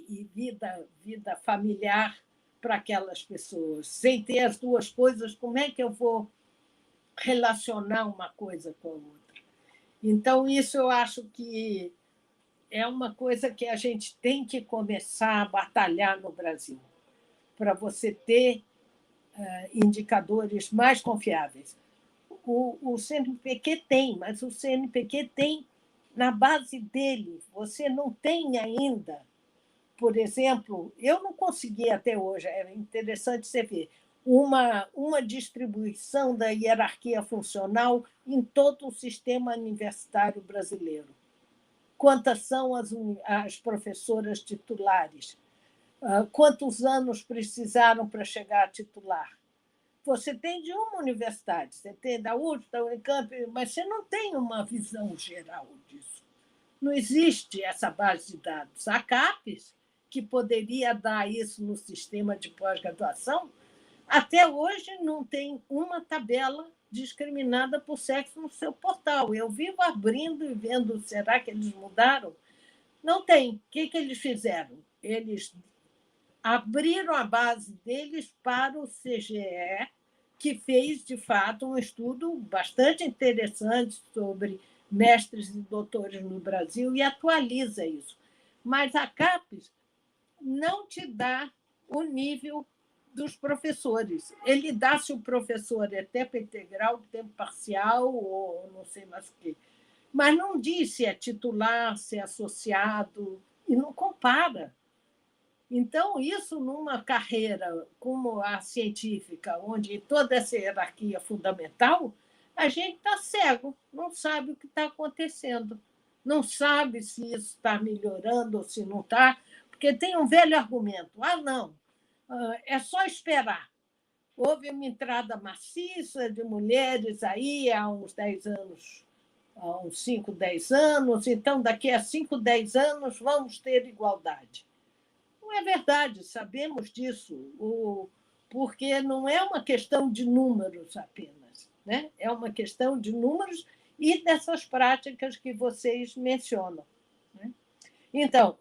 e vida familiar para aquelas pessoas? Sem ter as duas coisas, como é que eu vou relacionar uma coisa com a outra? Então, isso eu acho que é uma coisa que a gente tem que começar a batalhar no Brasil, para você ter indicadores mais confiáveis. O CNPq tem, mas o CNPq tem na base dele. Você não tem ainda, por exemplo, eu não consegui até hoje, é interessante você ver, uma distribuição da hierarquia funcional em todo o sistema universitário brasileiro. Quantas são as professoras titulares? Quantos anos precisaram para chegar a titular? Você tem de uma universidade, você tem da USP, da Unicamp, mas você não tem uma visão geral disso. Não existe essa base de dados. A CAPES, que poderia dar isso no sistema de pós-graduação, até hoje não tem uma tabela discriminada por sexo no seu portal. Eu vivo abrindo e vendo, será que eles mudaram? Não tem. O que eles fizeram? Eles abriram a base deles para o CGE, que fez, de fato, um estudo bastante interessante sobre mestres e doutores no Brasil e atualiza isso. Mas a CAPES não te dá o nível dos professores. Ele dá se o professor é tempo integral, tempo parcial, ou não sei mais o quê. Mas não diz se é titular, se é associado, e não compara. Então, isso numa carreira como a científica, onde toda essa hierarquia é fundamental, a gente está cego, não sabe o que está acontecendo, não sabe se isso está melhorando ou se não está, porque tem um velho argumento, não, é só esperar. Houve uma entrada maciça de mulheres aí há uns 10 anos, há uns 5, 10 anos, então daqui a 5, 10 anos vamos ter igualdade. Não é verdade, sabemos disso, porque não é uma questão de números apenas, né? É uma questão de números e dessas práticas que vocês mencionam. Então,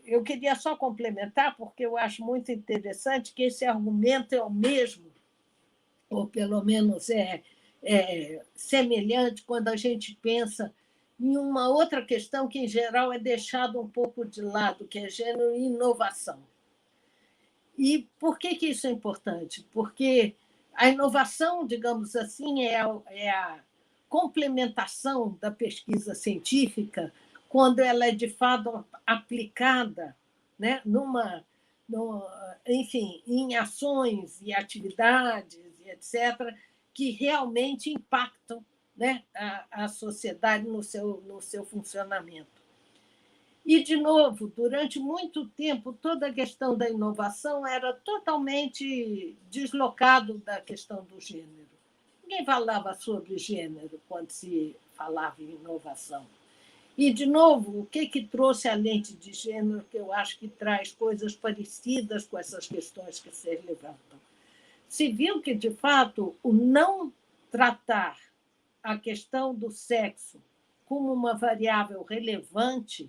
eu queria só complementar, porque eu acho muito interessante que esse argumento é o mesmo, ou pelo menos é semelhante quando a gente pensa em uma outra questão que, em geral, é deixada um pouco de lado, que é gênero e inovação. E por que isso é importante? Porque a inovação, digamos assim, é a complementação da pesquisa científica quando ela é, de fato, aplicada, né, enfim, em ações e atividades, e etc., que realmente impactam, né, a sociedade no seu funcionamento. E, de novo, durante muito tempo, toda a questão da inovação era totalmente deslocado da questão do gênero. Ninguém falava sobre gênero quando se falava em inovação. E, de novo, o que trouxe a lente de gênero, que eu acho que traz coisas parecidas com essas questões que vocês levantam? Se viu que, de fato, o não tratar a questão do sexo como uma variável relevante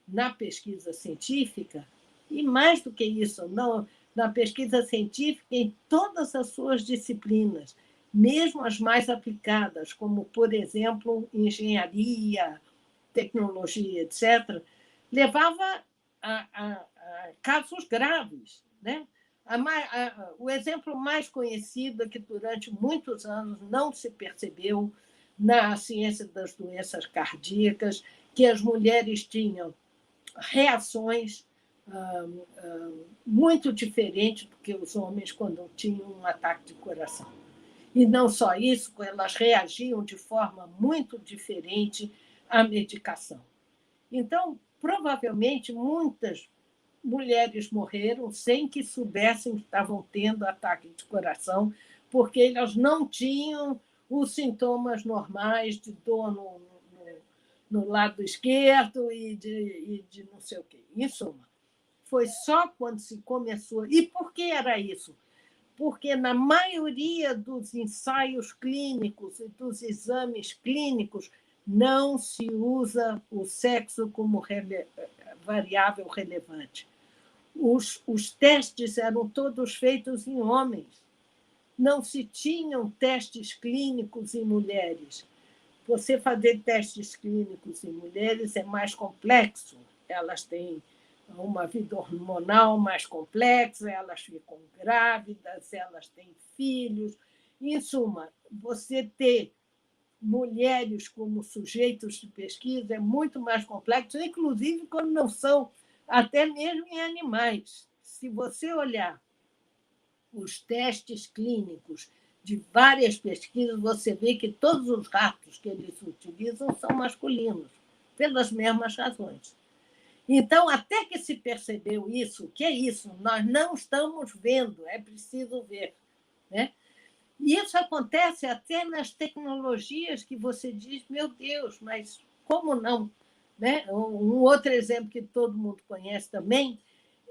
na pesquisa científica, e mais do que isso, não, na pesquisa científica em todas as suas disciplinas, mesmo as mais aplicadas, como, por exemplo, engenharia, tecnologia, etc., levava a casos graves, né? O exemplo mais conhecido é que, durante muitos anos, não se percebeu na ciência das doenças cardíacas que as mulheres tinham reações muito diferentes do que os homens quando tinham um ataque de coração. E não só isso, elas reagiam de forma muito diferente à medicação. Então, provavelmente, muitas mulheres morreram sem que soubessem que estavam tendo ataque de coração, porque elas não tinham os sintomas normais de dor no lado esquerdo e de não sei o quê. Em suma, foi só quando se começou. E por que era isso? Porque, na maioria dos ensaios clínicos e dos exames clínicos, não se usa o sexo como variável relevante. Os testes eram todos feitos em homens. Não se tinham testes clínicos em mulheres. Você fazer testes clínicos em mulheres é mais complexo. Elas têm uma vida hormonal mais complexa, elas ficam grávidas, elas têm filhos. Em suma, você ter mulheres como sujeitos de pesquisa é muito mais complexo, inclusive quando não são, até mesmo em animais. Se você olhar os testes clínicos de várias pesquisas, você vê que todos os ratos que eles utilizam são masculinos, pelas mesmas razões. Então, até que se percebeu isso, que é isso, nós não estamos vendo, é preciso ver, né? E isso acontece até nas tecnologias que você diz, meu Deus, mas como não? Né? Um outro exemplo que todo mundo conhece também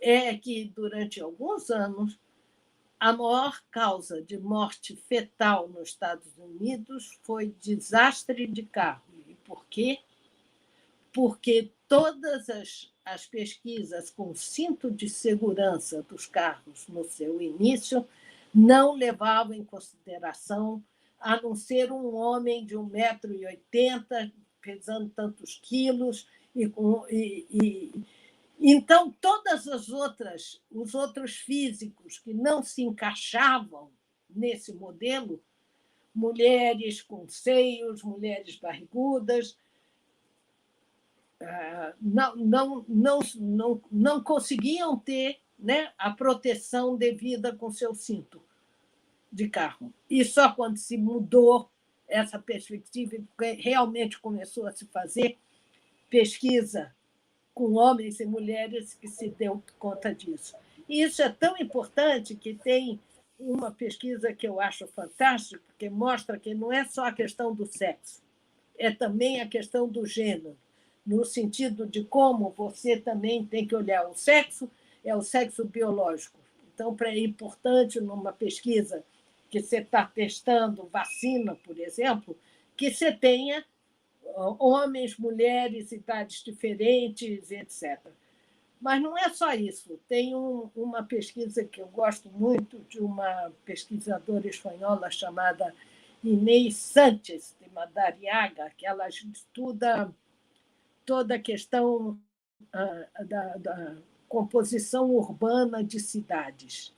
é que, durante alguns anos, a maior causa de morte fetal nos Estados Unidos foi desastre de carro. E por quê? Porque todas as pesquisas com cinto de segurança dos carros no seu início não levavam em consideração, a não ser um homem de 1,80 m, pesando tantos quilos, então todas os outros físicos que não se encaixavam nesse modelo, mulheres com seios, mulheres barrigudas, não conseguiam ter, né, a proteção devida com seu cinto de carro. E só quando se mudou essa perspectiva, realmente começou a se fazer pesquisa com homens e mulheres, que se deu conta disso. E isso é tão importante que tem uma pesquisa que eu acho fantástica, que mostra que não é só a questão do sexo, é também a questão do gênero, no sentido de como você também tem que olhar o sexo, é o sexo biológico. Então, é importante, numa pesquisa que você está testando vacina, por exemplo, que você tenha homens, mulheres, idades diferentes, etc. Mas não é só isso. Tem uma pesquisa que eu gosto muito, de uma pesquisadora espanhola chamada Inés Sánchez de Madariaga, que ela estuda toda a questão da composição urbana de cidades.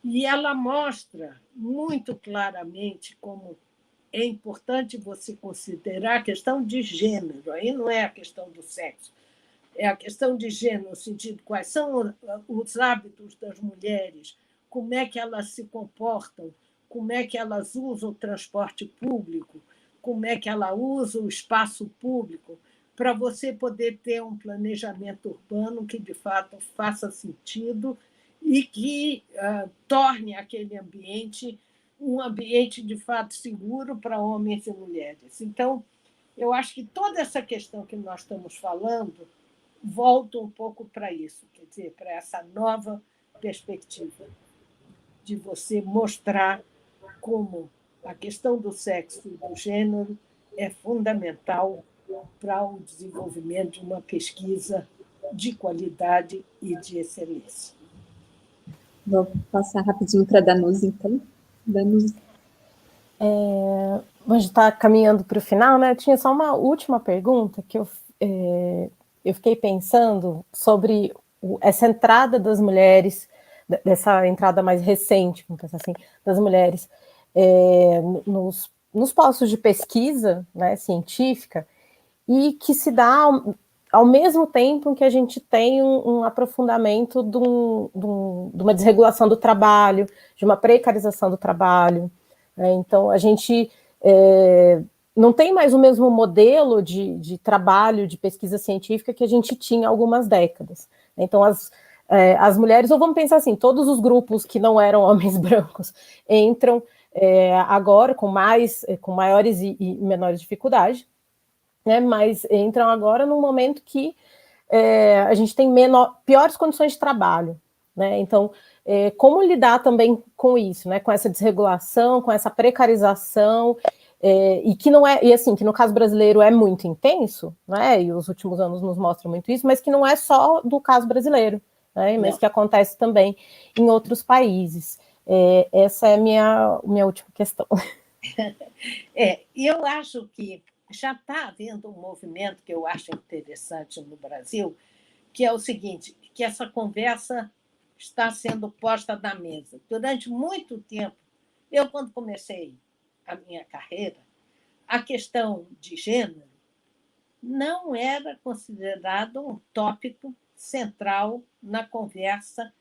E ela mostra muito claramente como é importante você considerar a questão de gênero. Aí não é a questão do sexo, é a questão de gênero, no sentido de quais são os hábitos das mulheres, como é que elas se comportam, como é que elas usam o transporte público, como é que ela usa o espaço público, para você poder ter um planejamento urbano que, de fato, faça sentido e que torne aquele ambiente um ambiente, de fato, seguro para homens e mulheres. Então, eu acho que toda essa questão que nós estamos falando volta um pouco para isso, quer dizer, para essa nova perspectiva de você mostrar como a questão do sexo e do gênero é fundamental para o desenvolvimento de uma pesquisa de qualidade e de excelência. Vou passar rapidinho para a Danusa, então. Danusa. A gente está caminhando para o final, né? Eu tinha só uma última pergunta que eu fiquei pensando sobre essa entrada das mulheres, dessa entrada mais recente, vamos pensar assim, das mulheres nos postos de pesquisa, né, científica, e que se dá ao mesmo tempo em que a gente tem um aprofundamento de uma desregulação do trabalho, de uma precarização do trabalho. Então, a gente não tem mais o mesmo modelo de trabalho, de pesquisa científica que a gente tinha há algumas décadas. Então, as mulheres, ou vamos pensar assim, todos os grupos que não eram homens brancos entram agora com maiores e menores dificuldades, né, mas entram agora num momento que a gente tem piores condições de trabalho, né? Então, como lidar também com isso, né? Com essa desregulação, com essa precarização, e que não é, e assim, que no caso brasileiro é muito intenso, né? E os últimos anos nos mostram muito isso, mas que não é só do caso brasileiro, né? Mas que acontece também em outros países. Essa é a minha última questão. Eu acho que já está havendo um movimento que eu acho interessante no Brasil, que é o seguinte, que essa conversa está sendo posta na mesa. Durante muito tempo, eu, quando comecei a minha carreira, a questão de gênero não era considerado um tópico central na conversa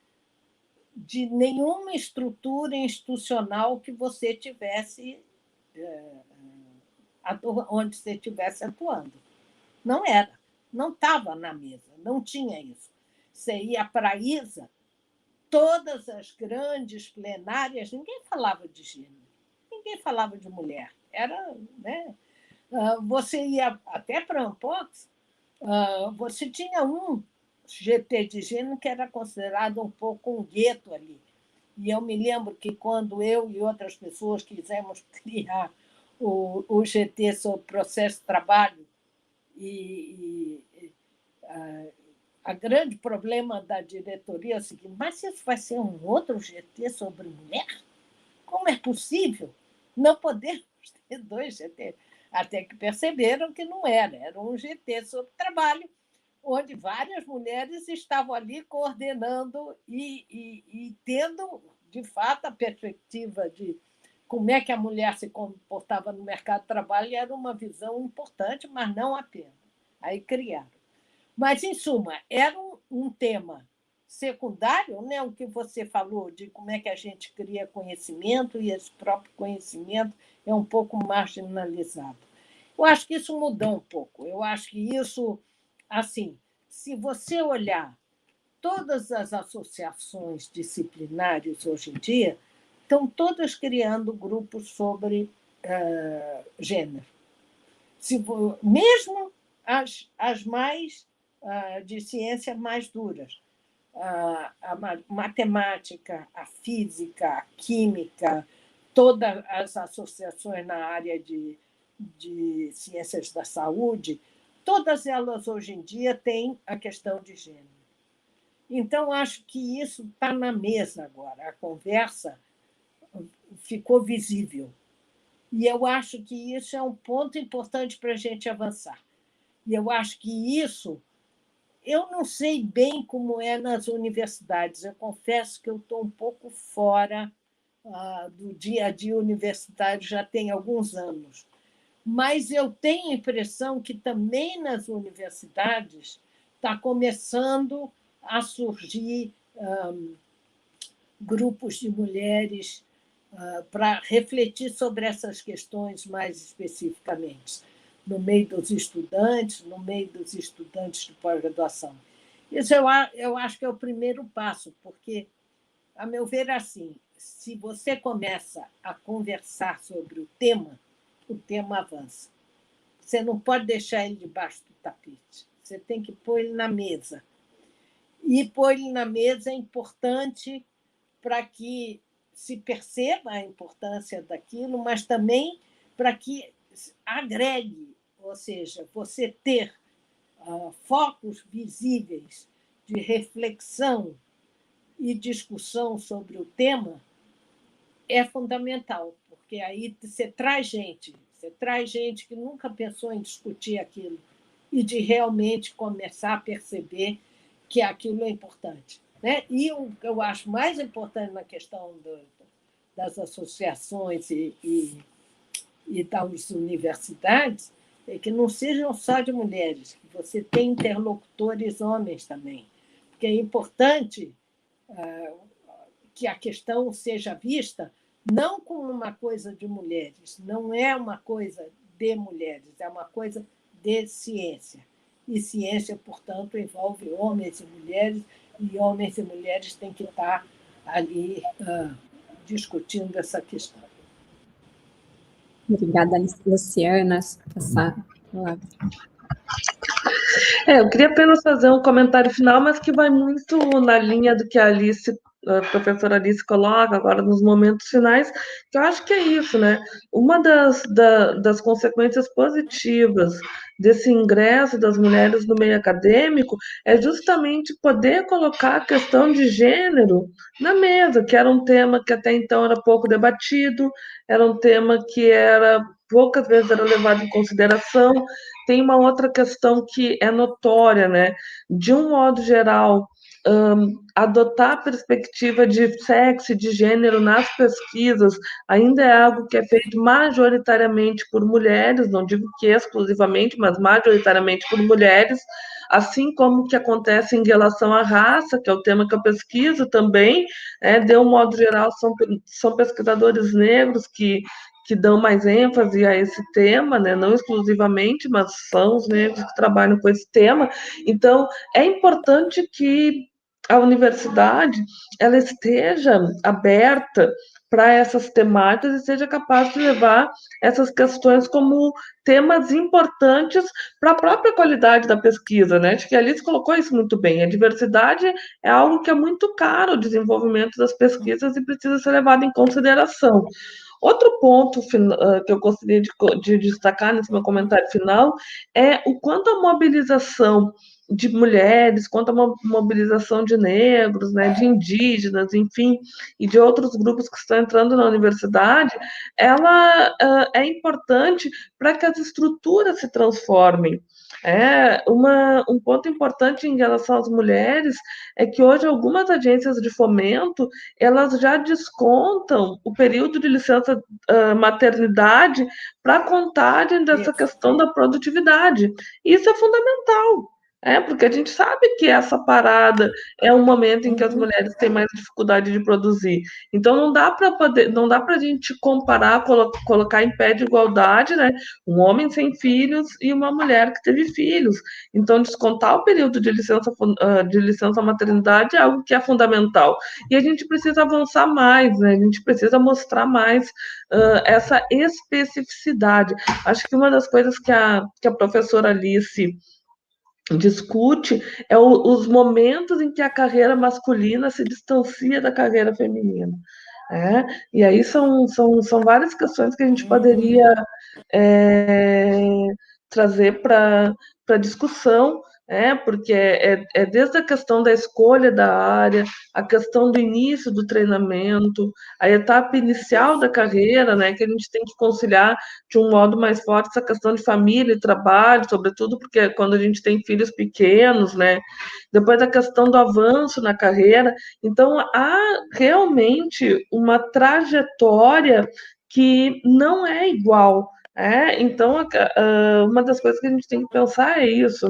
de nenhuma estrutura institucional que você tivesse, onde você estivesse atuando. Não era, não estava na mesa, não tinha isso. Você ia para a ISA, todas as grandes plenárias, ninguém falava de gênero, ninguém falava de mulher. Era, né? Você ia até para a Ampox, você tinha um GT de gênero que era considerado um pouco um gueto ali. E eu me lembro que quando eu e outras pessoas quisemos criar o GT sobre processo de trabalho, o grande problema da diretoria é o seguinte: mas isso vai ser um outro GT sobre mulher? Como é possível? Não podemos ter dois GT. Até que perceberam que não era um GT sobre trabalho, onde várias mulheres estavam ali coordenando e tendo, de fato, a perspectiva de como é que a mulher se comportava no mercado de trabalho, era uma visão importante, mas não apenas. Aí criaram. Mas, em suma, era um tema secundário, né? O que você falou de como é que a gente cria conhecimento e esse próprio conhecimento é um pouco marginalizado. Eu acho que isso mudou um pouco. Eu acho que isso, assim, se você olhar todas as associações disciplinares hoje em dia, estão todas criando grupos sobre gênero. Mesmo as mais de ciência mais duras, a matemática, a física, a química, todas as associações na área de de ciências da saúde, todas elas hoje em dia têm a questão de gênero. Então, acho que isso está na mesa agora, a conversa ficou visível. E eu acho que isso é um ponto importante para a gente avançar. E eu acho que isso, eu não sei bem como é nas universidades, eu confesso que eu estou um pouco fora do dia a dia universitário, já tem alguns anos. Mas eu tenho a impressão que também nas universidades está começando a surgir grupos de mulheres para refletir sobre essas questões mais especificamente, no meio dos estudantes, de pós-graduação. Isso eu acho que é o primeiro passo, porque, a meu ver, assim, se você começa a conversar sobre o tema avança. Você não pode deixar ele debaixo do tapete, você tem que pôr ele na mesa. E pôr ele na mesa é importante para que se perceba a importância daquilo, mas também para que agregue, ou seja, você ter focos visíveis de reflexão e discussão sobre o tema é fundamental, porque aí você traz gente que nunca pensou em discutir aquilo e de realmente começar a perceber que aquilo é importante. Né? E o que eu acho mais importante na questão das associações e das universidades é que não sejam só de mulheres, que você tenha interlocutores homens também, porque é importante que a questão seja vista não como uma coisa de mulheres, não é uma coisa de mulheres, é uma coisa de ciência. E ciência, portanto, envolve homens e homens e mulheres têm que estar ali discutindo essa questão. Obrigada, Luciana. Passar a palavra. Eu queria apenas fazer um comentário final, mas que vai muito na linha do que a professora Alice coloca agora nos momentos finais, que eu acho que é isso, né? Uma das consequências positivas desse ingresso das mulheres no meio acadêmico é justamente poder colocar a questão de gênero na mesa, que era um tema que até então era pouco debatido, era um tema que poucas vezes era levado em consideração. Tem uma outra questão que é notória, né? De um modo geral, adotar a perspectiva de sexo e de gênero nas pesquisas ainda é algo que é feito majoritariamente por mulheres, não digo que exclusivamente, mas majoritariamente por mulheres, assim como o que acontece em relação à raça, que é o tema que eu pesquiso também, de um modo geral, são pesquisadores negros que dão mais ênfase a esse tema, né? Não exclusivamente, mas são os negros que trabalham com esse tema. Então, é importante que a universidade ela esteja aberta para essas temáticas e seja capaz de levar essas questões como temas importantes para a própria qualidade da pesquisa, né? Acho que a Alice colocou isso muito bem. A diversidade é algo que é muito caro, o desenvolvimento das pesquisas, e precisa ser levado em consideração. Outro ponto que eu gostaria de destacar nesse meu comentário final é o quanto a mobilização de mulheres, quanto a mobilização de negros, né, de indígenas, enfim, e de outros grupos que estão entrando na universidade, ela é importante para que as estruturas se transformem. Um ponto importante em relação às mulheres é que hoje algumas agências de fomento elas já descontam o período de licença maternidade para a contagem dessa questão da produtividade. Isso é fundamental. Porque a gente sabe que essa parada é um momento em que as mulheres têm mais dificuldade de produzir. Então não dá para a gente comparar, colocar em pé de igualdade, né, um homem sem filhos e uma mulher que teve filhos. Então descontar o período de licença maternidade é algo que é fundamental. E a gente precisa avançar mais, né? A gente precisa mostrar mais essa especificidade. Acho que uma das coisas que a professora Alice discute os momentos em que a carreira masculina se distancia da carreira feminina. E aí são várias questões que a gente poderia trazer para discussão, porque é desde a questão da escolha da área, a questão do início do treinamento, a etapa inicial da carreira, que a gente tem que conciliar de um modo mais forte essa questão de família e trabalho, sobretudo porque quando a gente tem filhos pequenos, depois a questão do avanço na carreira. Então, há realmente uma trajetória que não é igual. Então, uma das coisas que a gente tem que pensar é isso,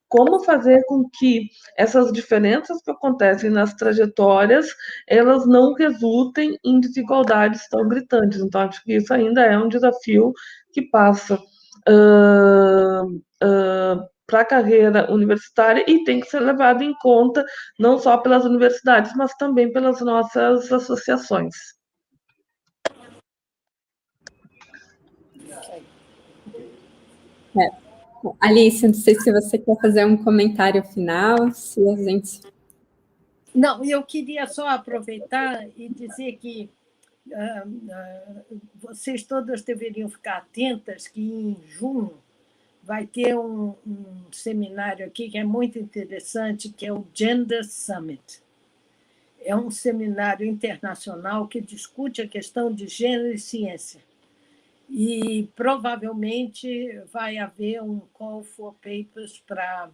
como fazer com que essas diferenças que acontecem nas trajetórias, elas não resultem em desigualdades tão gritantes. Então, acho que isso ainda é um desafio que passa para a carreira universitária e tem que ser levado em conta não só pelas universidades, mas também pelas nossas associações. Alice, não sei se você quer fazer um comentário final, se a gente... Não, eu queria só aproveitar e dizer que vocês todas deveriam ficar atentas que em junho vai ter um seminário aqui que é muito interessante, que é o Gender Summit. É um seminário internacional que discute a questão de gênero e ciência. E provavelmente vai haver um call for papers para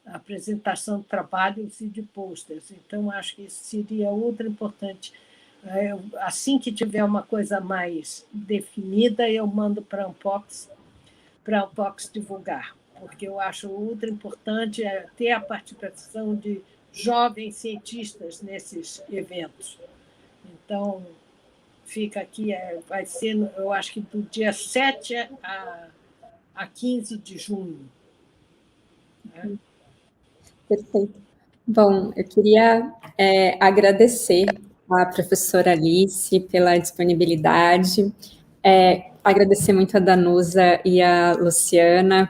apresentação de trabalhos e de posters. Então, acho que isso seria ultra importante. Assim que tiver uma coisa mais definida, eu mando para a Unpox divulgar, porque eu acho ultra importante ter a participação de jovens cientistas nesses eventos. Então, fica aqui, vai ser, eu acho que do dia 7 a 15 de junho. Perfeito. Bom, eu queria agradecer à professora Alice pela disponibilidade, agradecer muito a Danusa e a Luciana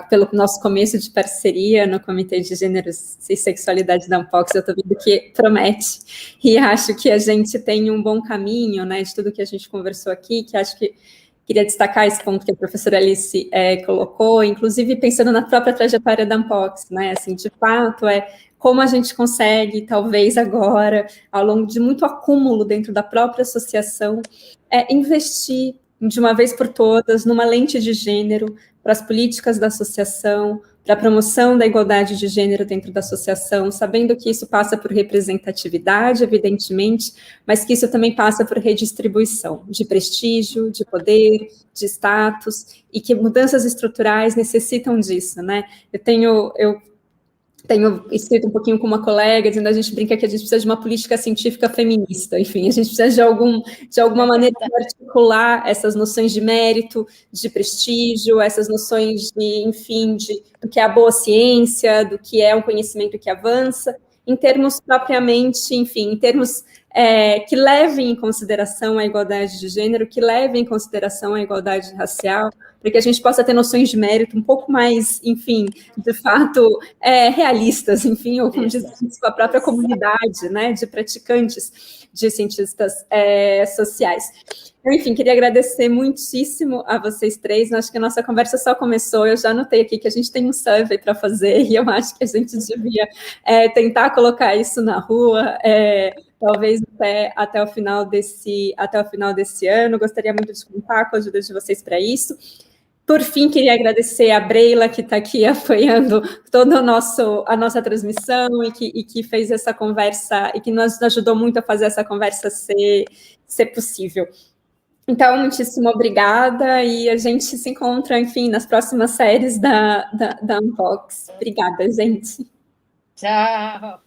pelo nosso começo de parceria no Comitê de Gêneros e Sexualidade da Unpox. Eu estou vendo que promete, e acho que a gente tem um bom caminho, de tudo que a gente conversou aqui, que acho que queria destacar esse ponto que a professora Alice colocou, inclusive pensando na própria trajetória da Unpox, assim, de fato, como a gente consegue, talvez agora, ao longo de muito acúmulo dentro da própria associação, investir de uma vez por todas numa lente de gênero para as políticas da associação, para a promoção da igualdade de gênero dentro da associação, sabendo que isso passa por representatividade, evidentemente, mas que isso também passa por redistribuição de prestígio, de poder, de status, e que mudanças estruturais necessitam disso, Eu tenho escrito um pouquinho com uma colega, dizendo, a gente brinca que a gente precisa de uma política científica feminista, enfim, a gente precisa de alguma maneira de articular essas noções de mérito, de prestígio, essas noções de, enfim, do que é a boa ciência, do que é um conhecimento que avança, em termos propriamente, enfim, em termos que levem em consideração a igualdade de gênero, que levem em consideração a igualdade racial, para que a gente possa ter noções de mérito um pouco mais, enfim, de fato, realistas, enfim, ou como diz a própria comunidade, de praticantes, de cientistas sociais. Eu, enfim, queria agradecer muitíssimo a vocês três. Acho que a nossa conversa só começou. Eu já anotei aqui que a gente tem um survey para fazer e eu acho que a gente devia tentar colocar isso na rua, talvez até o final desse ano. Gostaria muito de contar com a ajuda de vocês para isso. Por fim, queria agradecer a Breila, que está aqui apoiando toda a nossa transmissão e que fez essa conversa, e que nos ajudou muito a fazer essa conversa ser possível. Então, muitíssimo obrigada, e a gente se encontra, enfim, nas próximas séries da Unpox. Obrigada, gente. Tchau.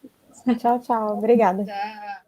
Tchau, tchau. Obrigada. Tchau.